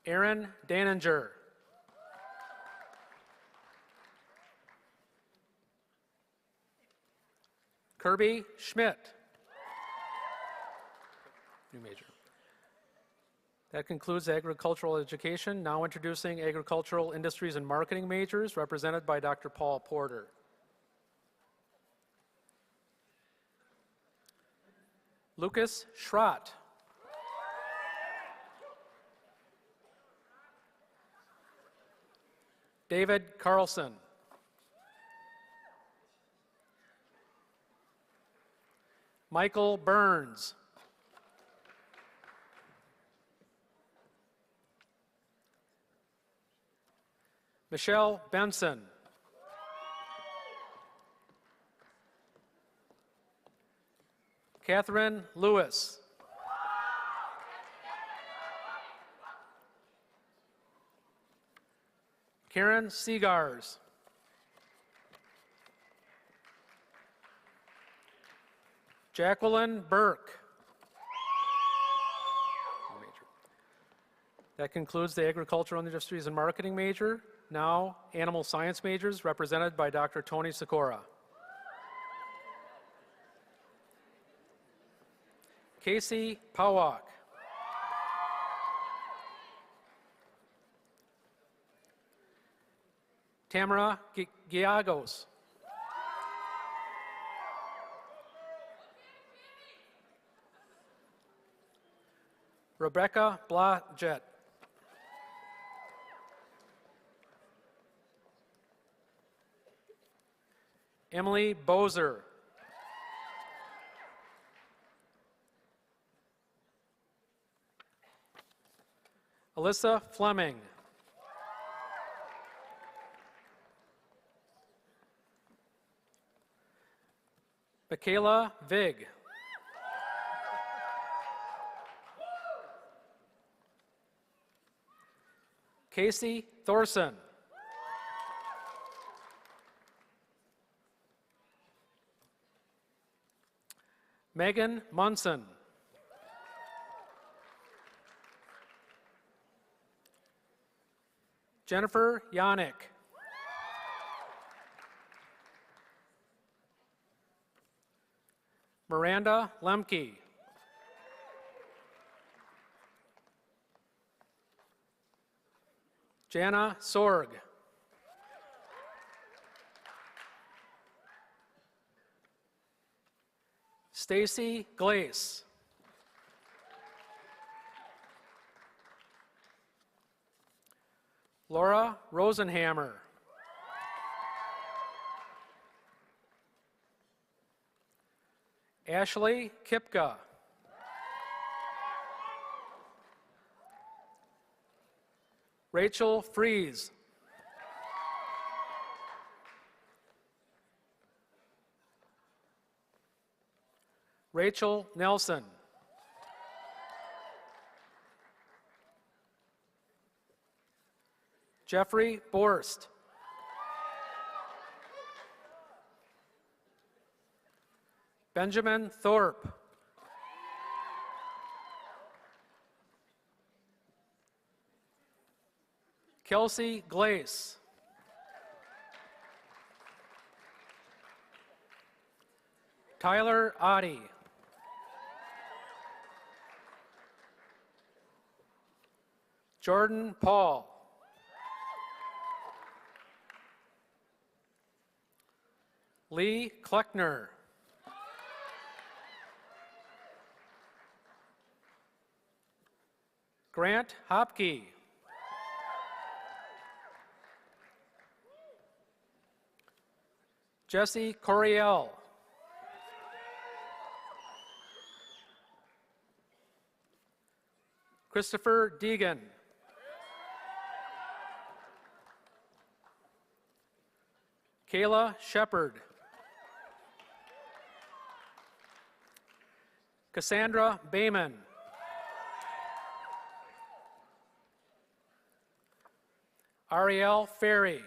Aaron Daninger. Kirby Schmidt. New major. That concludes agricultural education. Now introducing agricultural industries and marketing majors, represented by Dr. Paul Porter. Lucas Schrott. David Carlson. Michael Burns. Michelle Benson. Catherine Lewis. Karen Seagars. Jacqueline Burke. That concludes the agricultural industries and marketing major. Now, animal science majors, represented by Dr. Tony Sikora. Casey Powak. Tamara Giagos. Rebecca Blodgett. Emily Bozer. Alyssa Fleming. Michaela Vig. Casey Thorson. Megan Munson. Jennifer Yannick. Miranda Lemke. Jana Sorg. Stacy Glace. Laura Rosenhammer. Ashley Kipka. Rachel Fries. Rachel Nelson. Jeffrey Borst. Benjamin Thorpe. Kelsey Glace. Tyler Oddie. Jordan Paul. Lee Kleckner. Grant Hopke. Jesse Coriel. Christopher Deegan. Kayla Shepard. Cassandra Bayman. Ariel Ferry.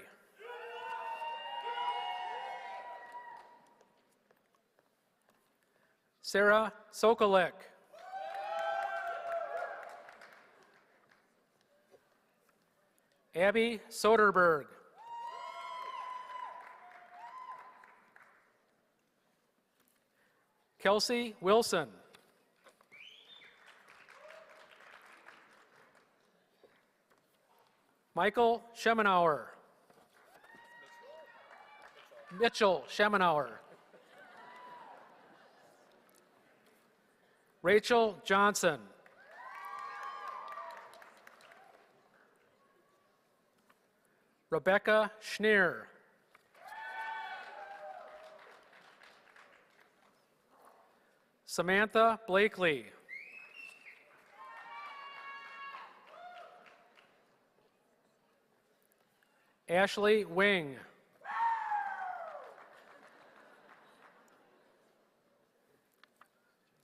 Sarah Sokolek. Abby Soderberg. Kelsey Wilson. Michael Schemenauer. Mitchell Schemenauer. Rachel Johnson. Rebecca Schneer. Samantha Blakely. Ashley Wing.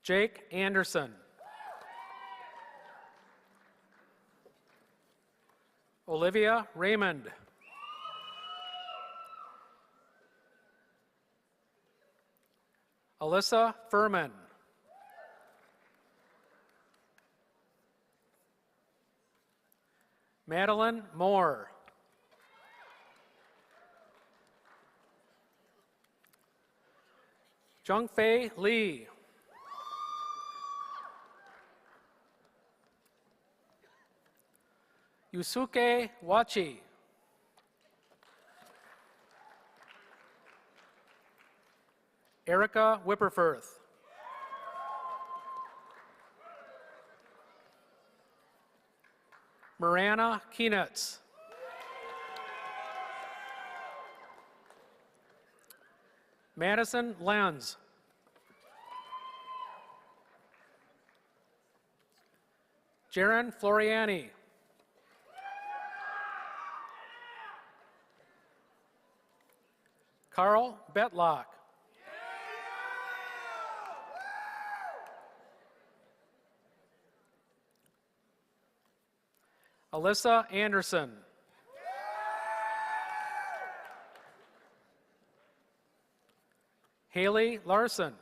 Jake Anderson. Olivia Raymond. Alyssa Furman. Madeline Moore. Jungfei Lee. Yusuke Wachi. Erica Whipperfirth. Miranda Keenitz. Madison Lenz. Jaron Floriani. Carl Betlock. Alyssa Anderson. Haley Larson.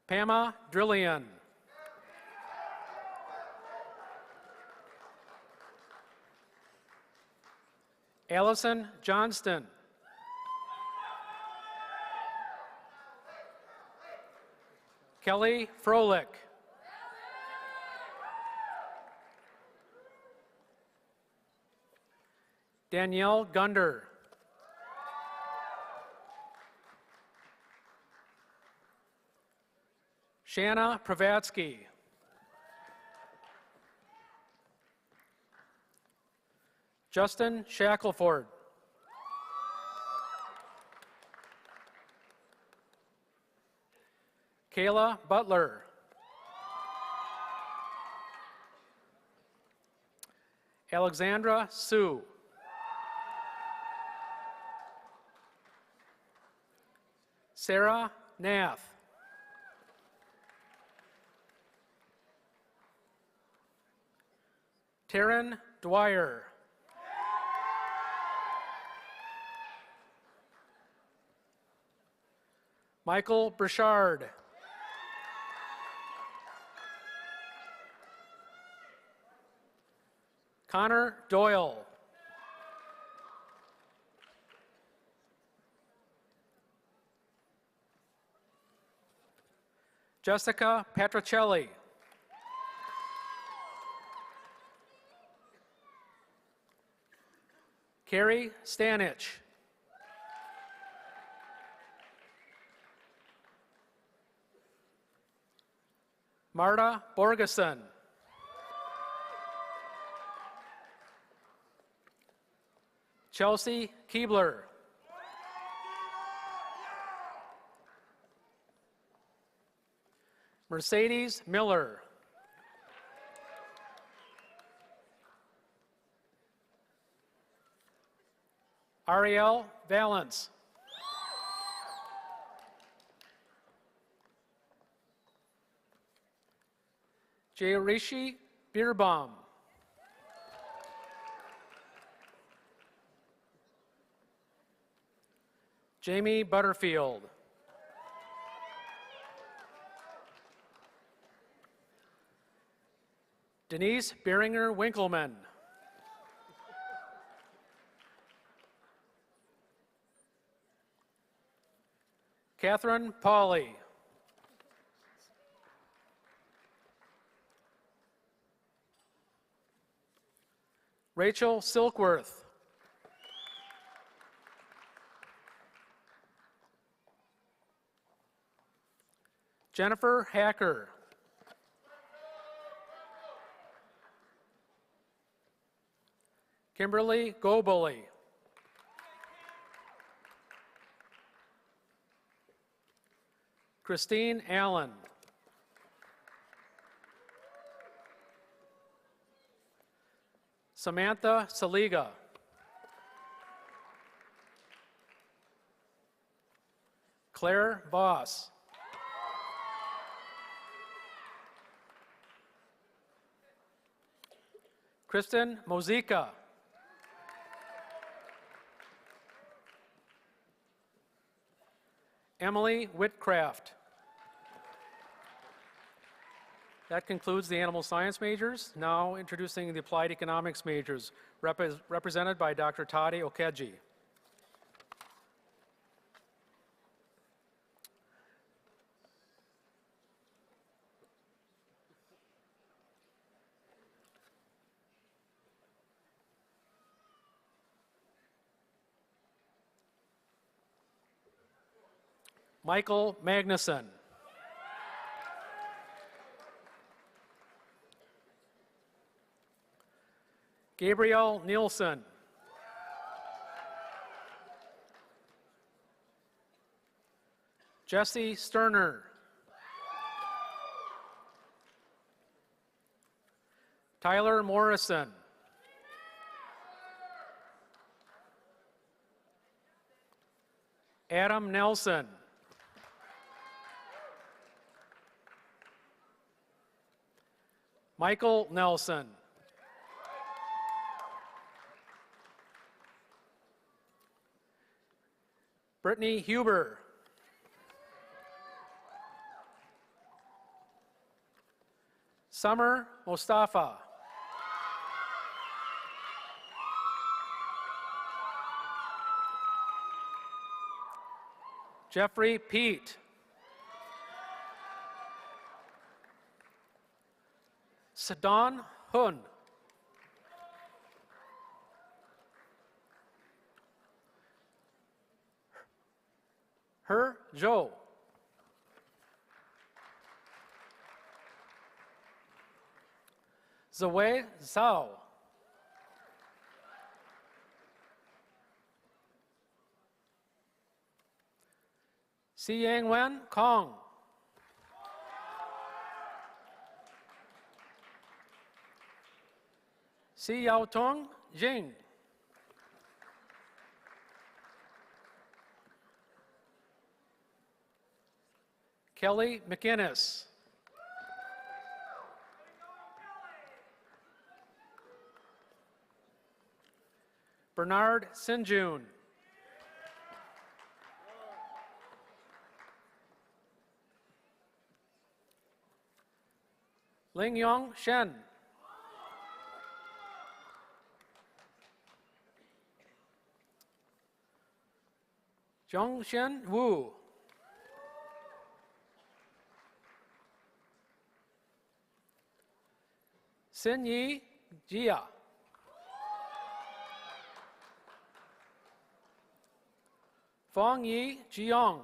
Pama Drillian. Allison Johnston. Kelly Froelich. Danielle Gunder. Shanna Pravatsky. Justin Shackelford. Kayla Butler. Alexandra Sue. Sarah Nath. Taryn Dwyer. Michael Burchard. Connor Doyle. Jessica Petrocelli. Carrie Stanich. Marta Borgeson. Chelsea Keebler. Mercedes Miller. Ariel Valance. Jayrishi Beerbaum. Jamie Butterfield. Denise Beringer Winkleman. Catherine Pauley. Rachel Silkworth. Jennifer Hacker. Kimberly Goboli. Christine Allen. Samantha Saliga. Claire Voss. Kristen Mozika. Emily Whitcraft. That concludes the animal science majors. Now introducing the applied economics majors, represented by Dr. Tade Okeji. Michael Magnuson. Gabriel Nielsen. Jesse Sterner. Tyler Morrison. Adam Nelson. Michael Nelson. Brittany Huber. Summer Mostafa. Jeffrey Pete. Sadan Hun. Her Zhou. Zawei Zhao. Xiyang Wen Kong. Si Yao Tong Jing. Kelly McInnes. Bernard Sinjun. Ling Yong Shen. Zhongshen Wu. Sinyi Jia. Fong Yi Jiang.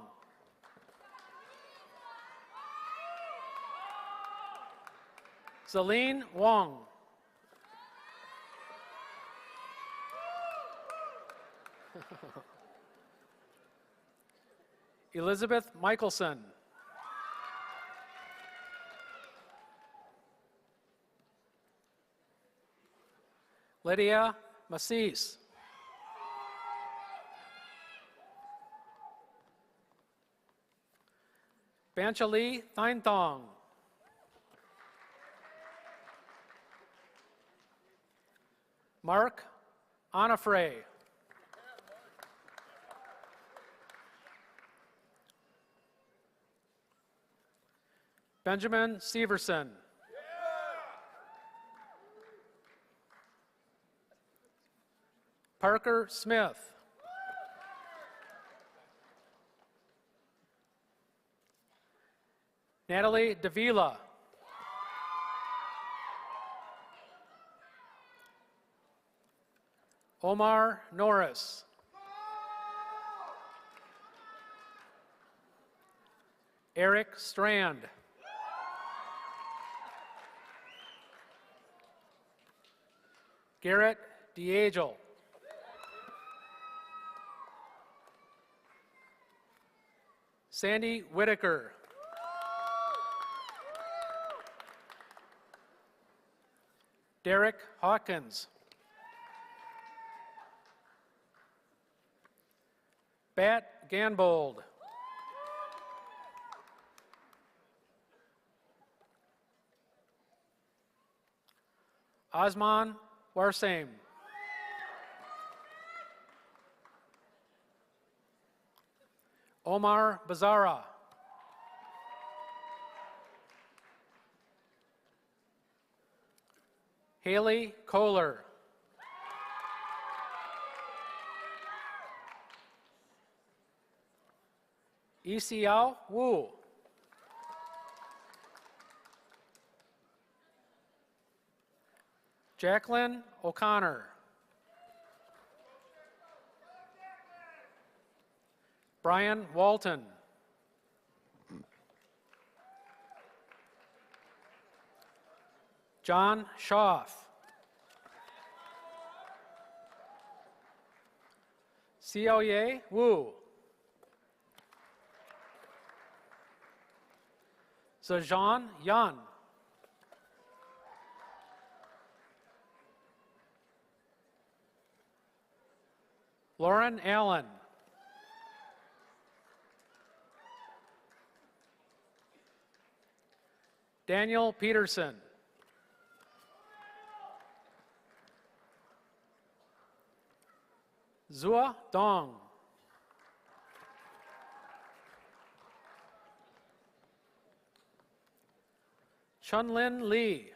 Celine Wong. Elizabeth Michelson. Lydia Massis. Banchali Thainthong. Mark Onafray. Benjamin Severson. Parker Smith. Natalie Davila. Omar Norris. Eric Strand. Garrett DeAngel. Sandy Whitaker. Derek Hawkins. Bat Ganbold. Osman Warsame. Omar Bazara. Haley Kohler. Isiao Wu. Jacqueline O'Connor. Brian Walton. John Schaff. Xiaoye Wu. Zajan Yan. Lauren Allen. Daniel Peterson. Zua Dong. Chunlin Lee.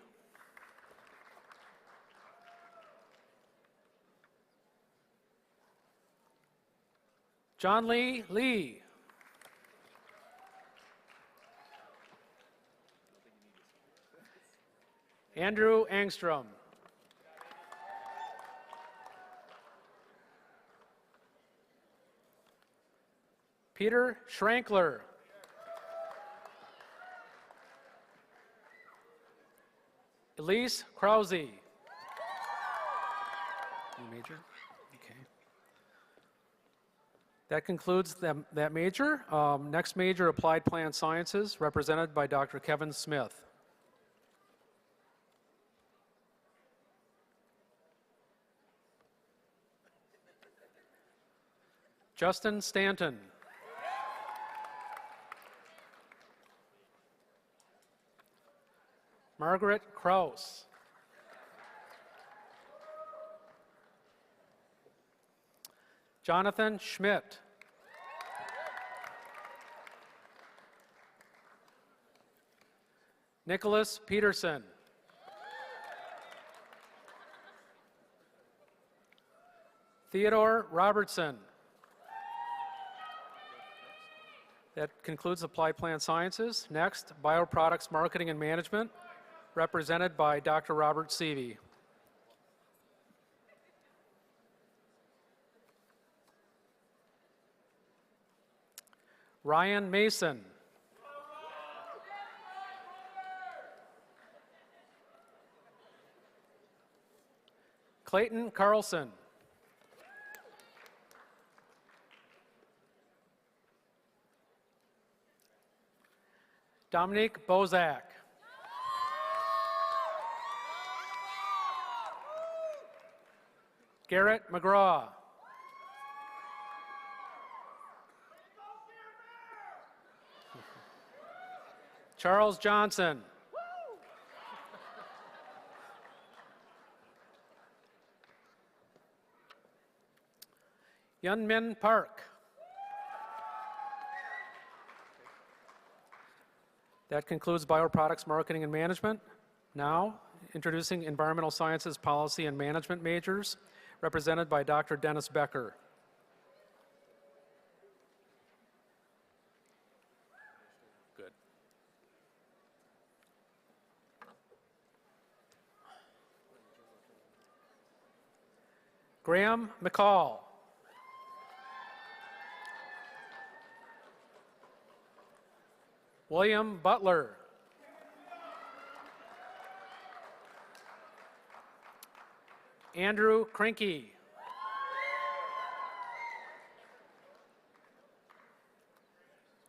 John Lee Lee. Andrew Angstrom. Peter Schrankler. Elise Krause. New major? Okay. That concludes that major. Next major, Applied Plant Sciences, represented by Dr. Kevin Smith. Justin Stanton. Margaret Kraus. Jonathan Schmidt. Nicholas Peterson. Theodore Robertson. That concludes Applied Plant Sciences. Next, Bioproducts Marketing and Management, represented by Dr. Robert Seavey. Ryan Mason. Clayton Carlson. Dominique Bozak. Garrett McGraw. Charles Johnson. Yunmin Park. That concludes bioproducts marketing and management. Now, introducing environmental sciences policy and management majors, represented by Dr. Dennis Becker. Good. Graham McCall. William Butler. Andrew Krinke.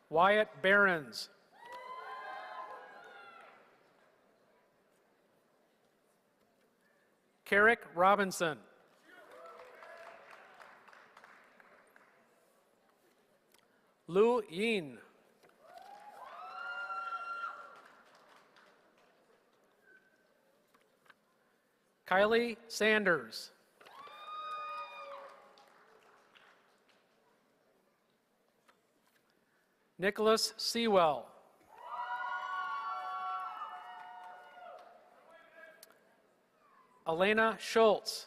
Wyatt Behrens. Carrick Robinson. Lu Yin. Kylie Sanders. Nicholas Sewell. Elena Schultz.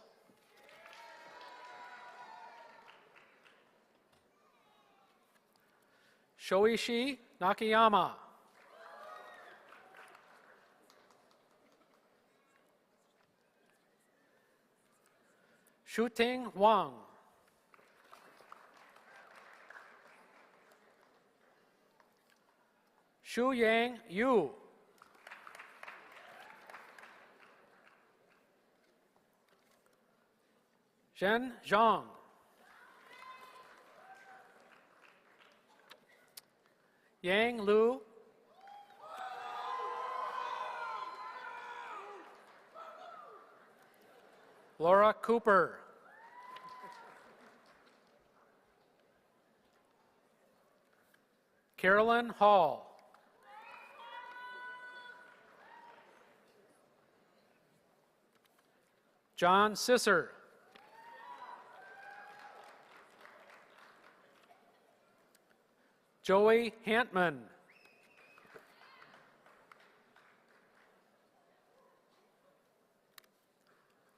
Shoichi Nakayama. Shuting Wang. Shuyang Yu. Zhen Zhang. Yang Lu. Laura Cooper. Carolyn Hall. John Sisser. Joey Hantman.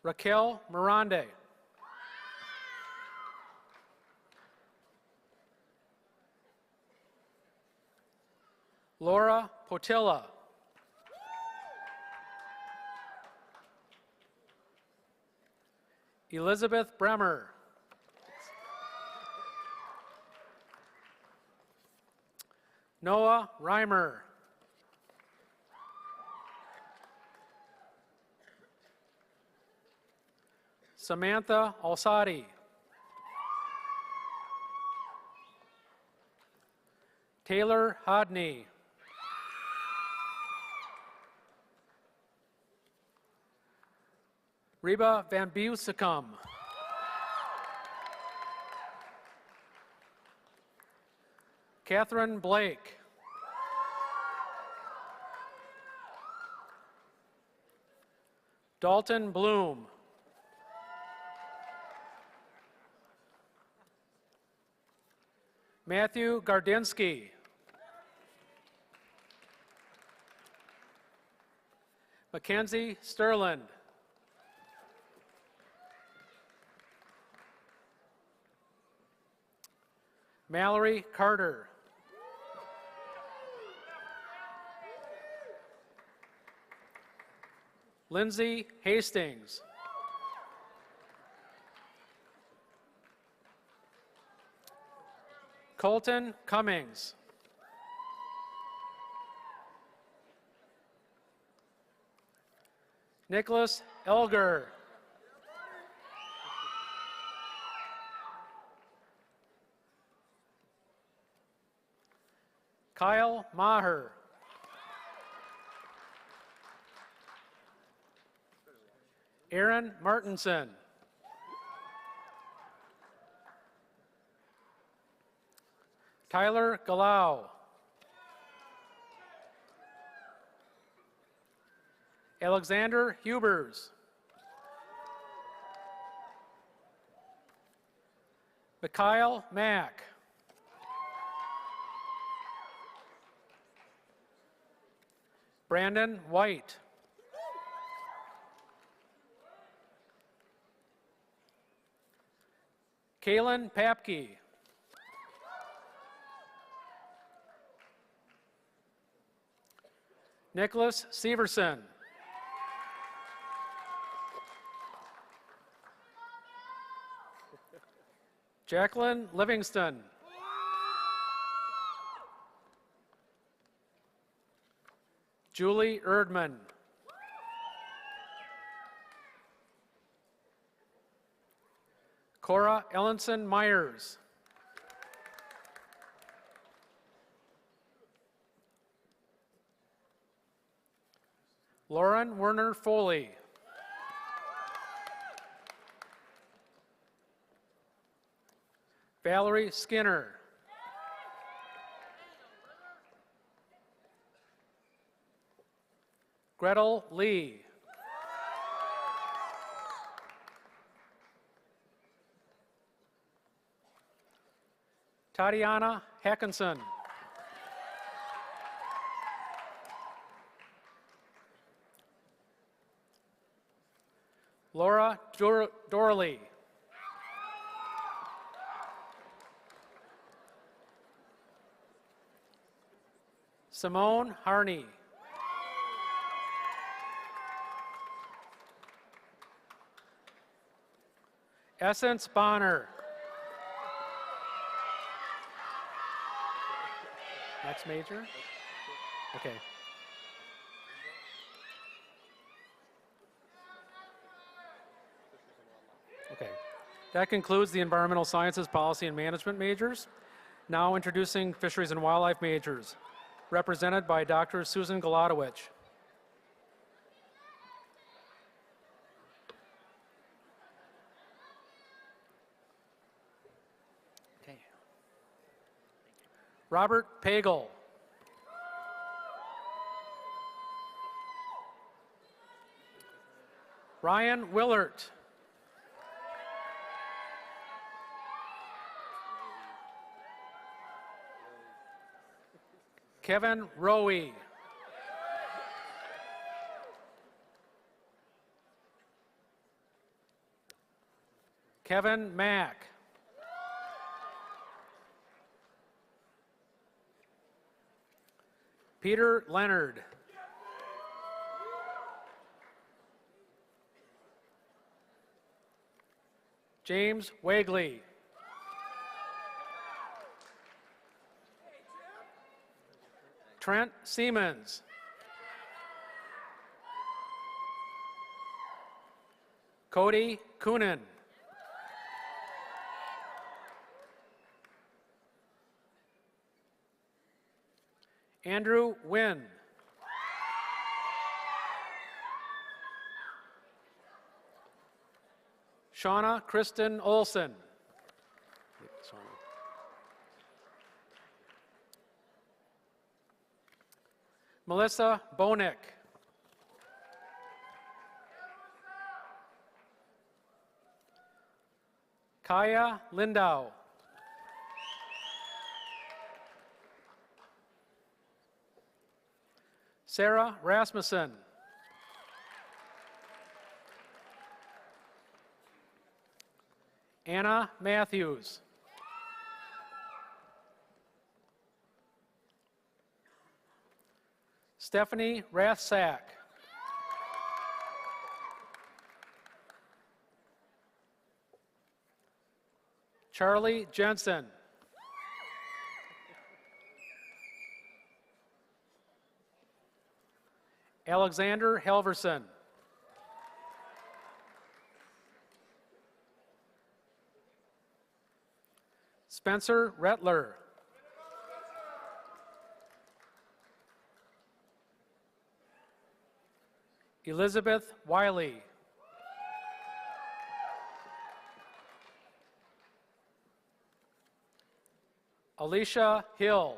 Raquel Mirande. Laura Potilla. Elizabeth Bremer. Noah Reimer. Samantha Alsati. Taylor Hodney. Reba Van Busekam. Catherine Blake. Dalton Bloom. Matthew Gardinsky. Mackenzie Sterland. Mallory Carter. Lindsay Hastings. Colton Cummings. Nicholas Elger. Kyle Maher. Aaron Martinson. Tyler Galau. Alexander Hubers. Mikhail Mack. Brandon White. Kaylin Papke. Nicholas Severson. Jacqueline Livingston. Julie Erdman. Cora Ellenson Myers. Lauren Werner Foley. Valerie Skinner. Gretel Lee. Tatiana Hackinson. Laura Dorley. Simone Harney. Essence Bonner. Next major? Okay. Okay. That concludes the Environmental Sciences, Policy, and Management majors. Now introducing Fisheries and Wildlife majors, represented by Dr. Susan Golodowicz. Okay. Robert Pagel. Ryan Willert. Kevin Rowe. Kevin Mack. Peter Leonard. James Wagley. Trent Siemens. Cody Coonan. Andrew Wynn. Shauna Kristen Olson. Melissa Bonick. Kaya Lindau. Sarah Rasmussen. Anna Matthews. Stephanie Rathsack. Charlie Jensen. Alexander Helverson. Spencer Rettler. Elizabeth Wiley. Alicia Hill.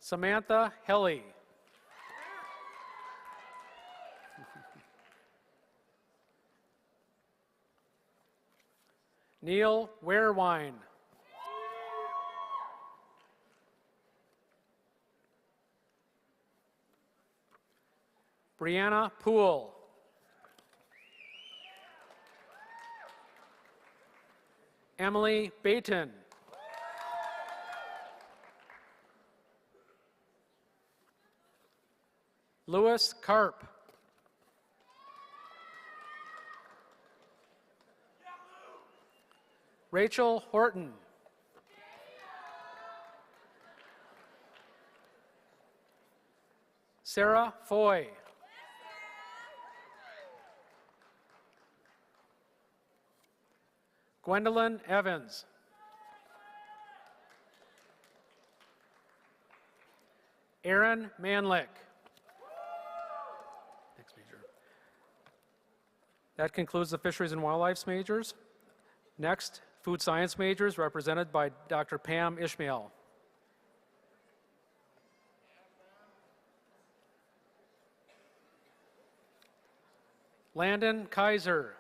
Samantha Helly. Neil Warewine. Brianna Poole. Emily Bayton. Louis Karp. Rachel Horton. Sarah Foy. Gwendolyn Evans. Aaron Manlick. Next major. That concludes the Fisheries and Wildlife majors. Next, Food Science majors represented by Dr. Pam Ishmael. Landon Kaiser.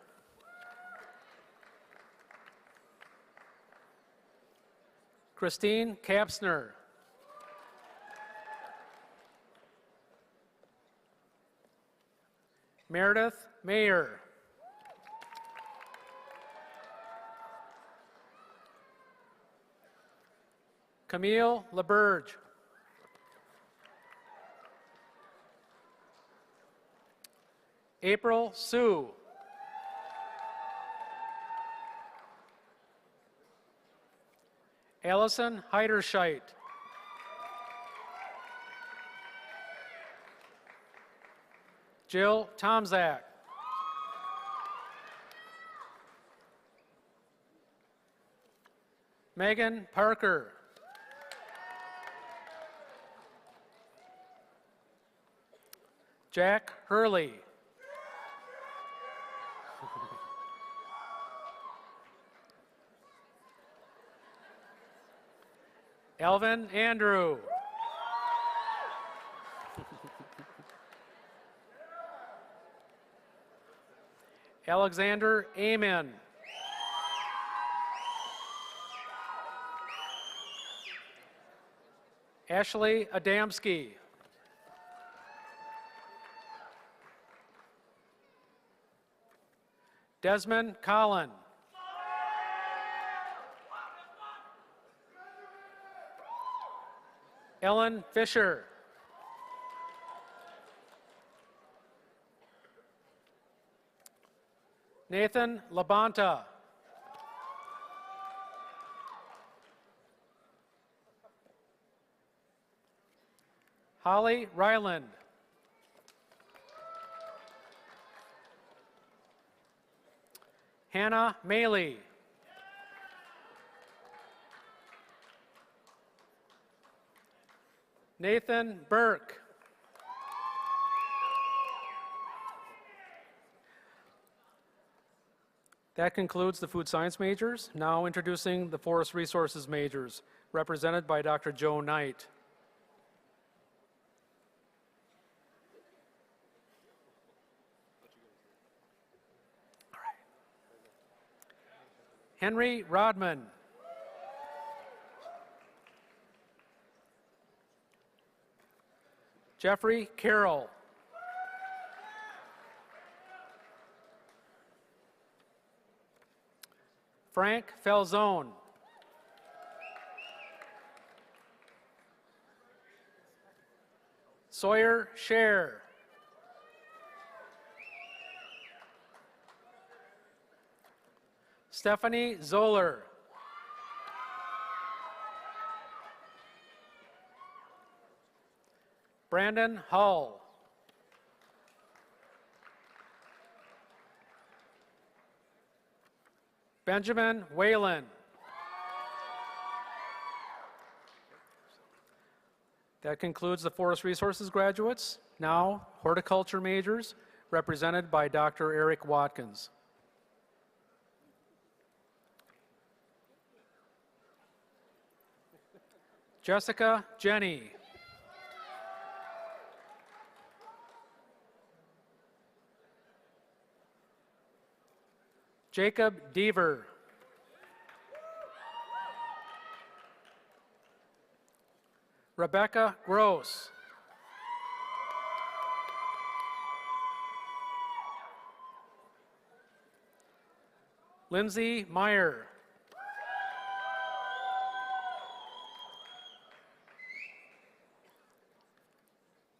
Christine Kapsner. Meredith Mayer. Camille LeBurge. April Sue. Allison Heiderscheit. Jill Tomzak. Megan Parker. Jack Hurley. Elvin Andrew. Alexander Amen. Ashley Adamski. Desmond Collin. Ellen Fisher. Nathan Labonta. Holly Ryland. Hannah Maley. Nathan Burke. That concludes the food science majors. Now introducing the forest resources majors, represented by Dr. Joe Knight. Henry Rodman. Jeffrey Carroll. Frank Falzone. Sawyer Scher. Stephanie Zoller. Brandon Hull. Benjamin Whalen. That concludes the Forest Resources graduates. Now, horticulture majors, represented by Dr. Eric Watkins. Jessica Jenny. Jacob Deaver. Rebecca Gross. Lindsay Meyer.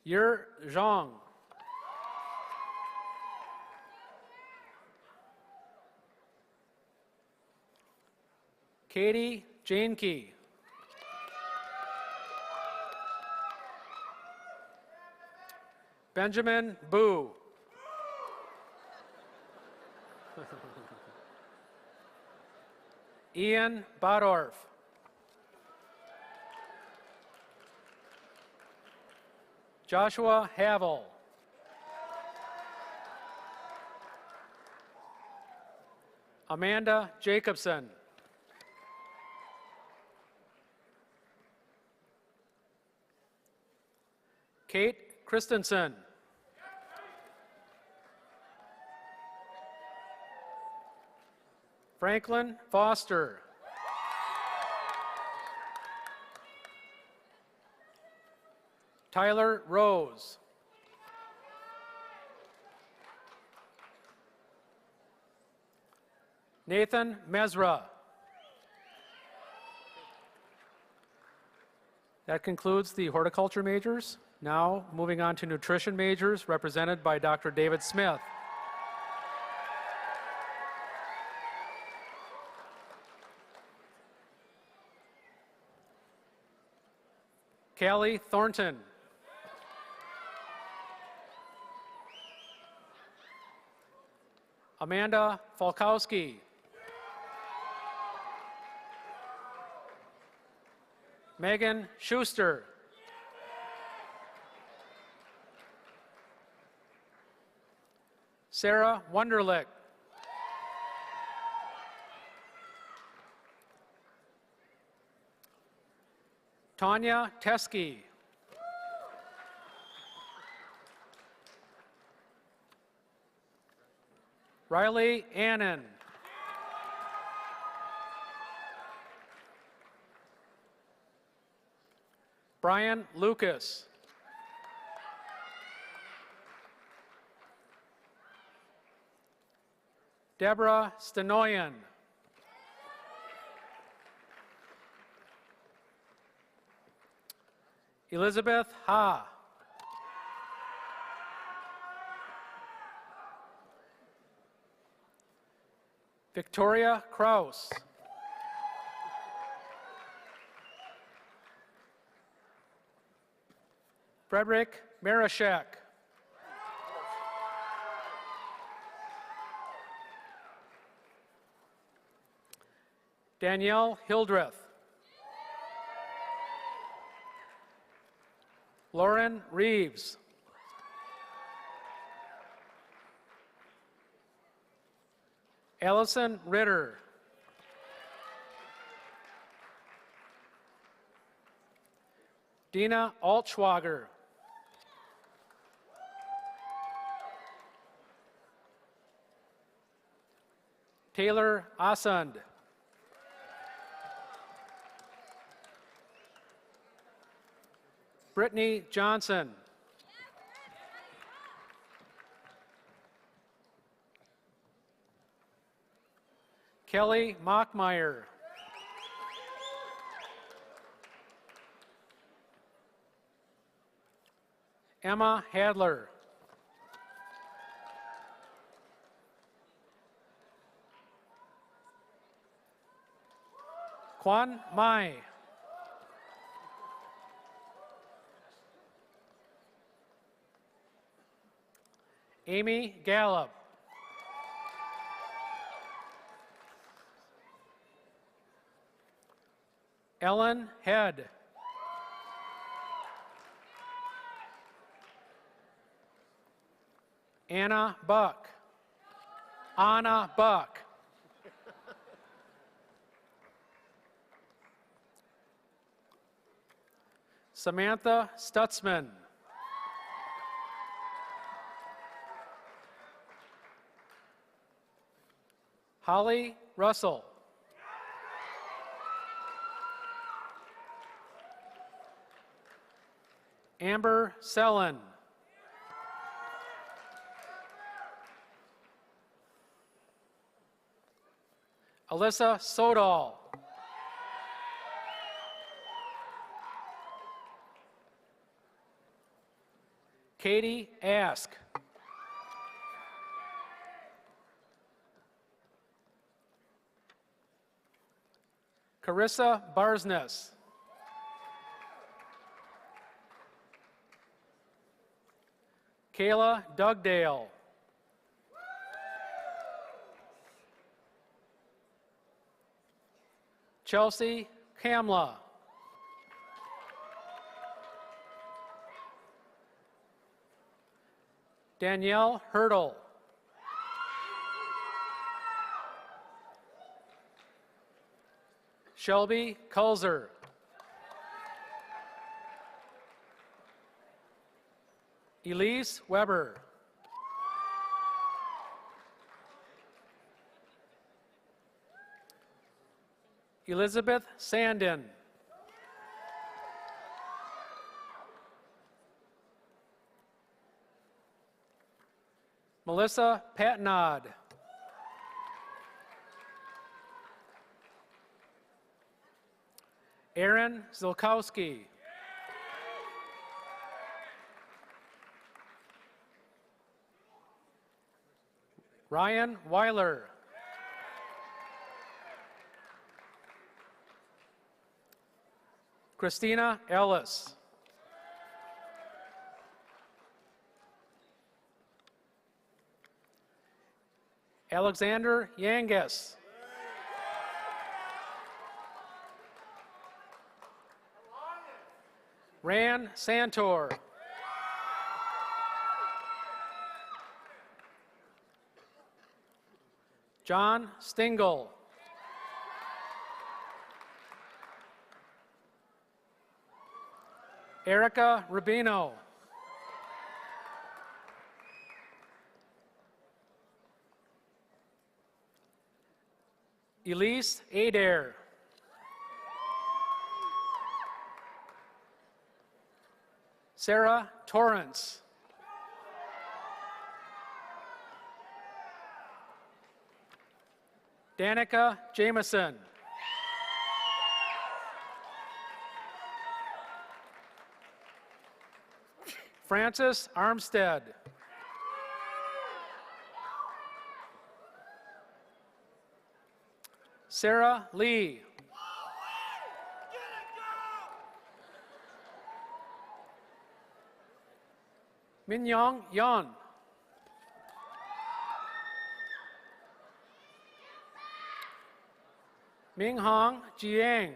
Yer Zhang. Katie Janke. Benjamin Boo. Ian Bodorf. Joshua Havel. Amanda Jacobson. Kate Christensen. Franklin Foster. Tyler Rose. Nathan Mezra. That concludes the horticulture majors. Now, moving on to nutrition majors, represented by Dr. David Smith. Callie Thornton. Amanda Falkowski. Megan Schuster. Sarah Wunderlich. Tanya Teske. Riley Annan. Brian Lucas. Deborah Stenoyan. Elizabeth Ha. Victoria Kraus. Frederick Marashek. Danielle Hildreth. Lauren Reeves. Allison Ritter. Dina Altschwager. Taylor Asund. Brittany Johnson. Kelly Mockmeyer. Emma Hadler. Quan Mai. Amy Gallup. Ellen Head. Anna Buck. Anna Buck. Samantha Stutzman. Holly Russell. Amber Sellen. Alyssa Sodal. Katie Ask. Carissa Barsness. Kayla Dugdale. Chelsea Kamla. Danielle Hurdle. Shelby Kulzer. Elise Weber. Elizabeth Sandin. Melissa Patnod. Aaron Zilkowski. Ryan Weiler. Christina Ellis. Alexander Yangas. Ran Santor. John Stingle. Erica Rubino. Elise Adair. Sarah Torrance. Danica Jameson. Francis Armstead. Sarah Lee. Minyong Yon. Minghong Jiang.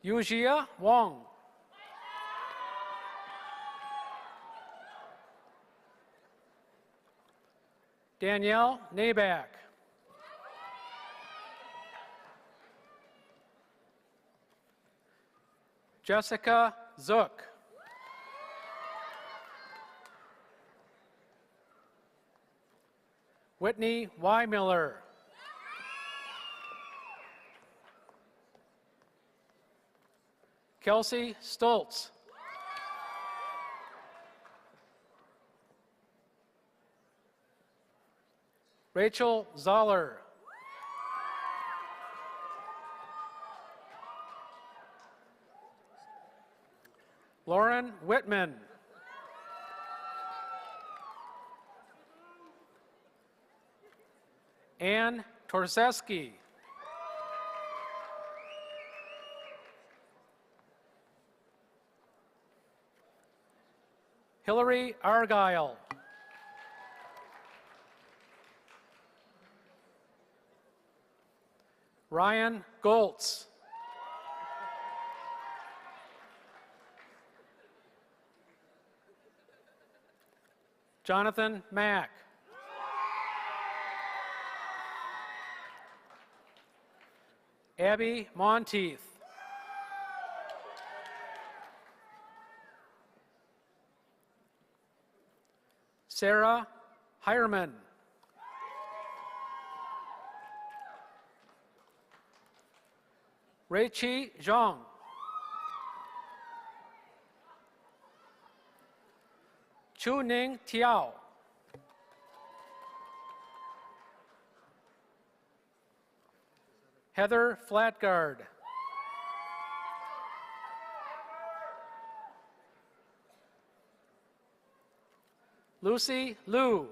Yujia Wong. Danielle Nabak. Jessica Zook. Whitney Weimiller. Kelsey Stoltz. Rachel Zoller. Lauren Whitman. Ann Torseski. Hillary Argyle. Ryan Goltz. Jonathan Mack. Abby Monteith. Sarah Hireman. Reiqi Zhang. Chuning Tiao. Heather Flatgard. Lucy Liu.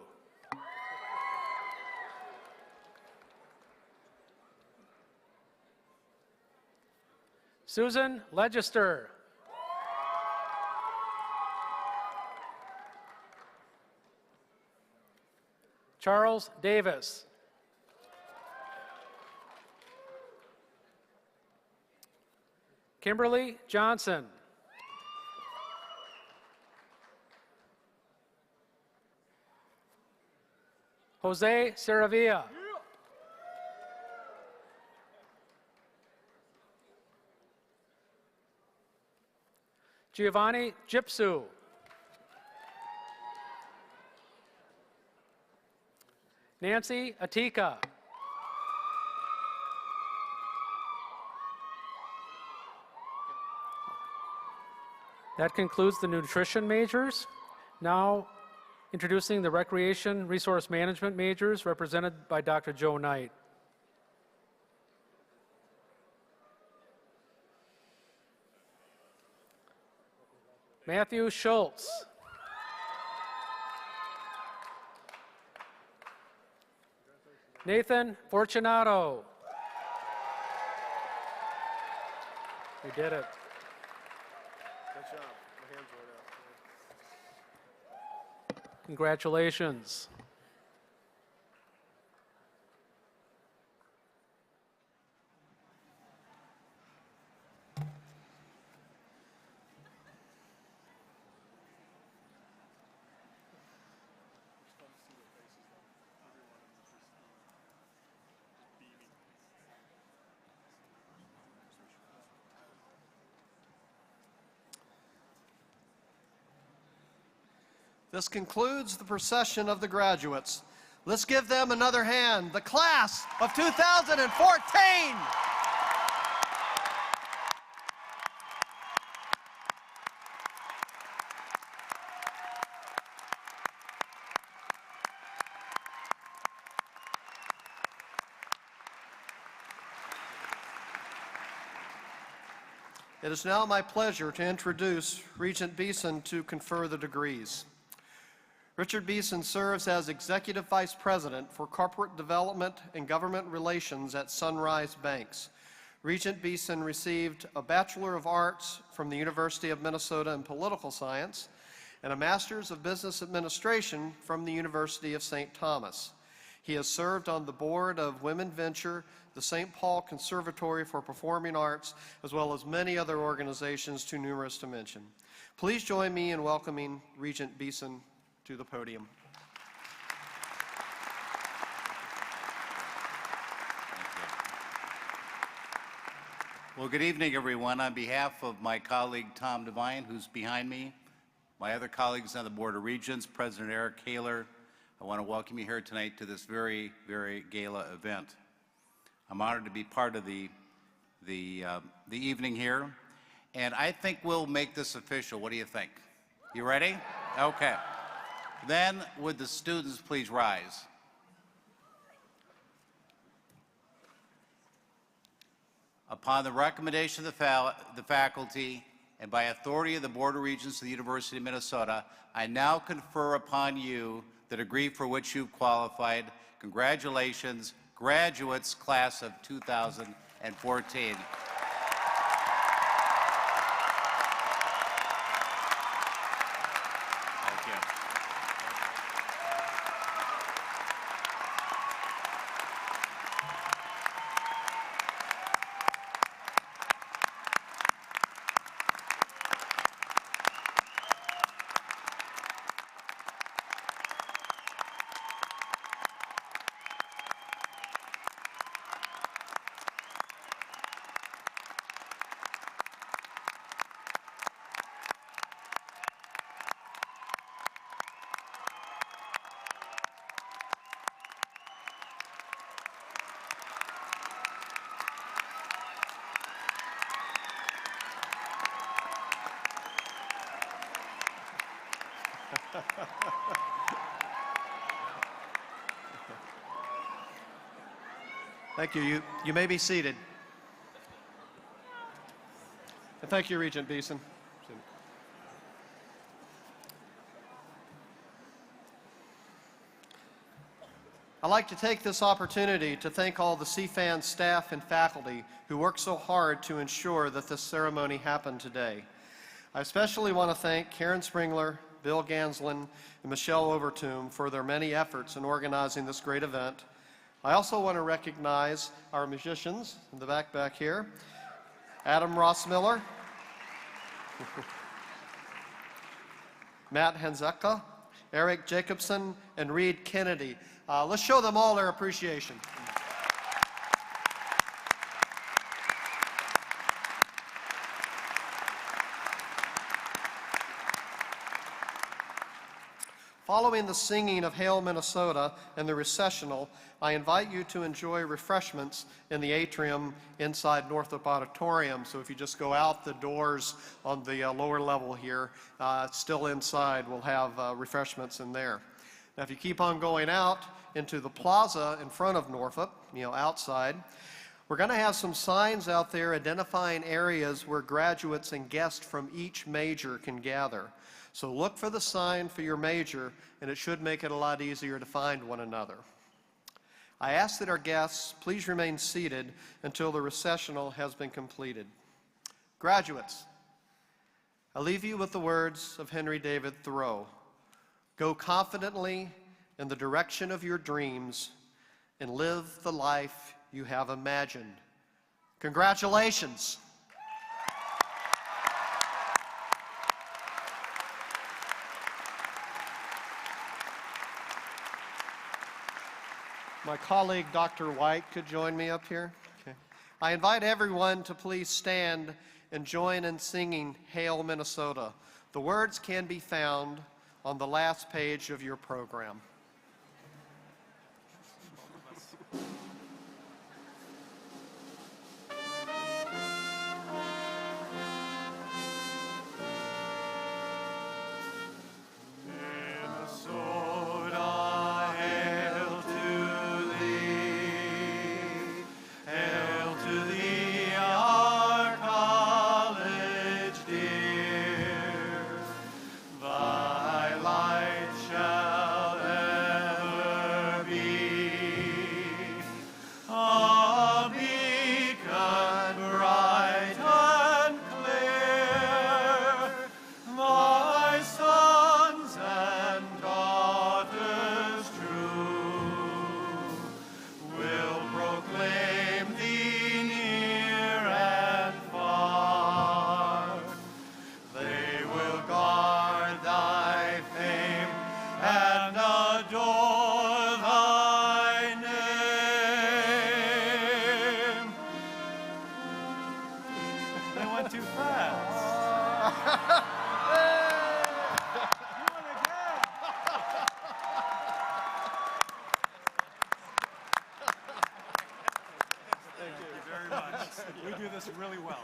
Susan Legister. Charles Davis. Kimberly Johnson. Jose Saravia. Giovanni Gypsou. Nancy Atika. That concludes the nutrition majors. Now, introducing the recreation resource management majors, represented by Dr. Joe Knight. Matthew Schultz. Nathan Fortunato. We did it. Good job. My hands were out. Congratulations. This concludes the procession of the graduates. Let's give them another hand. The class of 2014. It is now my pleasure to introduce Regent Beeson to confer the degrees. Richard Beeson serves as Executive Vice President for Corporate Development and Government Relations at Sunrise Banks. Regent Beeson received a Bachelor of Arts from the University of Minnesota in Political Science and a Master's of Business Administration from the University of St. Thomas. He has served on the board of Women Venture, the St. Paul Conservatory for Performing Arts, as well as many other organizations too numerous to mention. Please join me in welcoming Regent Beeson to the podium. Well, good evening, everyone. On behalf of my colleague Tom Devine, who's behind me, my other colleagues on the Board of Regents, President Eric Kaler, I want to welcome you here tonight to this very, very gala event. I'm honored to be part of the evening here, and I think we'll make this official. What do you think? You ready? Okay. Then, would the students please rise? Upon the recommendation of the faculty and by authority of the Board of Regents of the University of Minnesota, I now confer upon you the degree for which you've qualified. Congratulations, graduates, class of 2014. Thank you. You may be seated. And thank you, Regent Beeson. I'd like to take this opportunity to thank all the CFANS staff and faculty who worked so hard to ensure that this ceremony happened today. I especially want to thank Karen Springler, Bill Ganslin, and Michelle Overtoom for their many efforts in organizing this great event. I also want to recognize our musicians in the back here, Adam Rossmiller, Matt Hanzeka, Eric Jacobson, and Reed Kennedy. Let's show them all their appreciation. Following the singing of Hail Minnesota and the recessional, I invite you to enjoy refreshments in the atrium inside Northrop Auditorium. So if you just go out the doors on the lower level here, still inside, we'll have refreshments in there. Now if you keep on going out into the plaza in front of Northrop, outside, we're going to have some signs out there identifying areas where graduates and guests from each major can gather. So look for the sign for your major, and it should make it a lot easier to find one another. I ask that our guests please remain seated until the recessional has been completed. Graduates, I leave you with the words of Henry David Thoreau. Go confidently in the direction of your dreams and live the life you have imagined. Congratulations. My colleague, Dr. White, could join me up here. Okay. I invite everyone to please stand and join in singing Hail Minnesota. The words can be found on the last page of your program. We do this really well.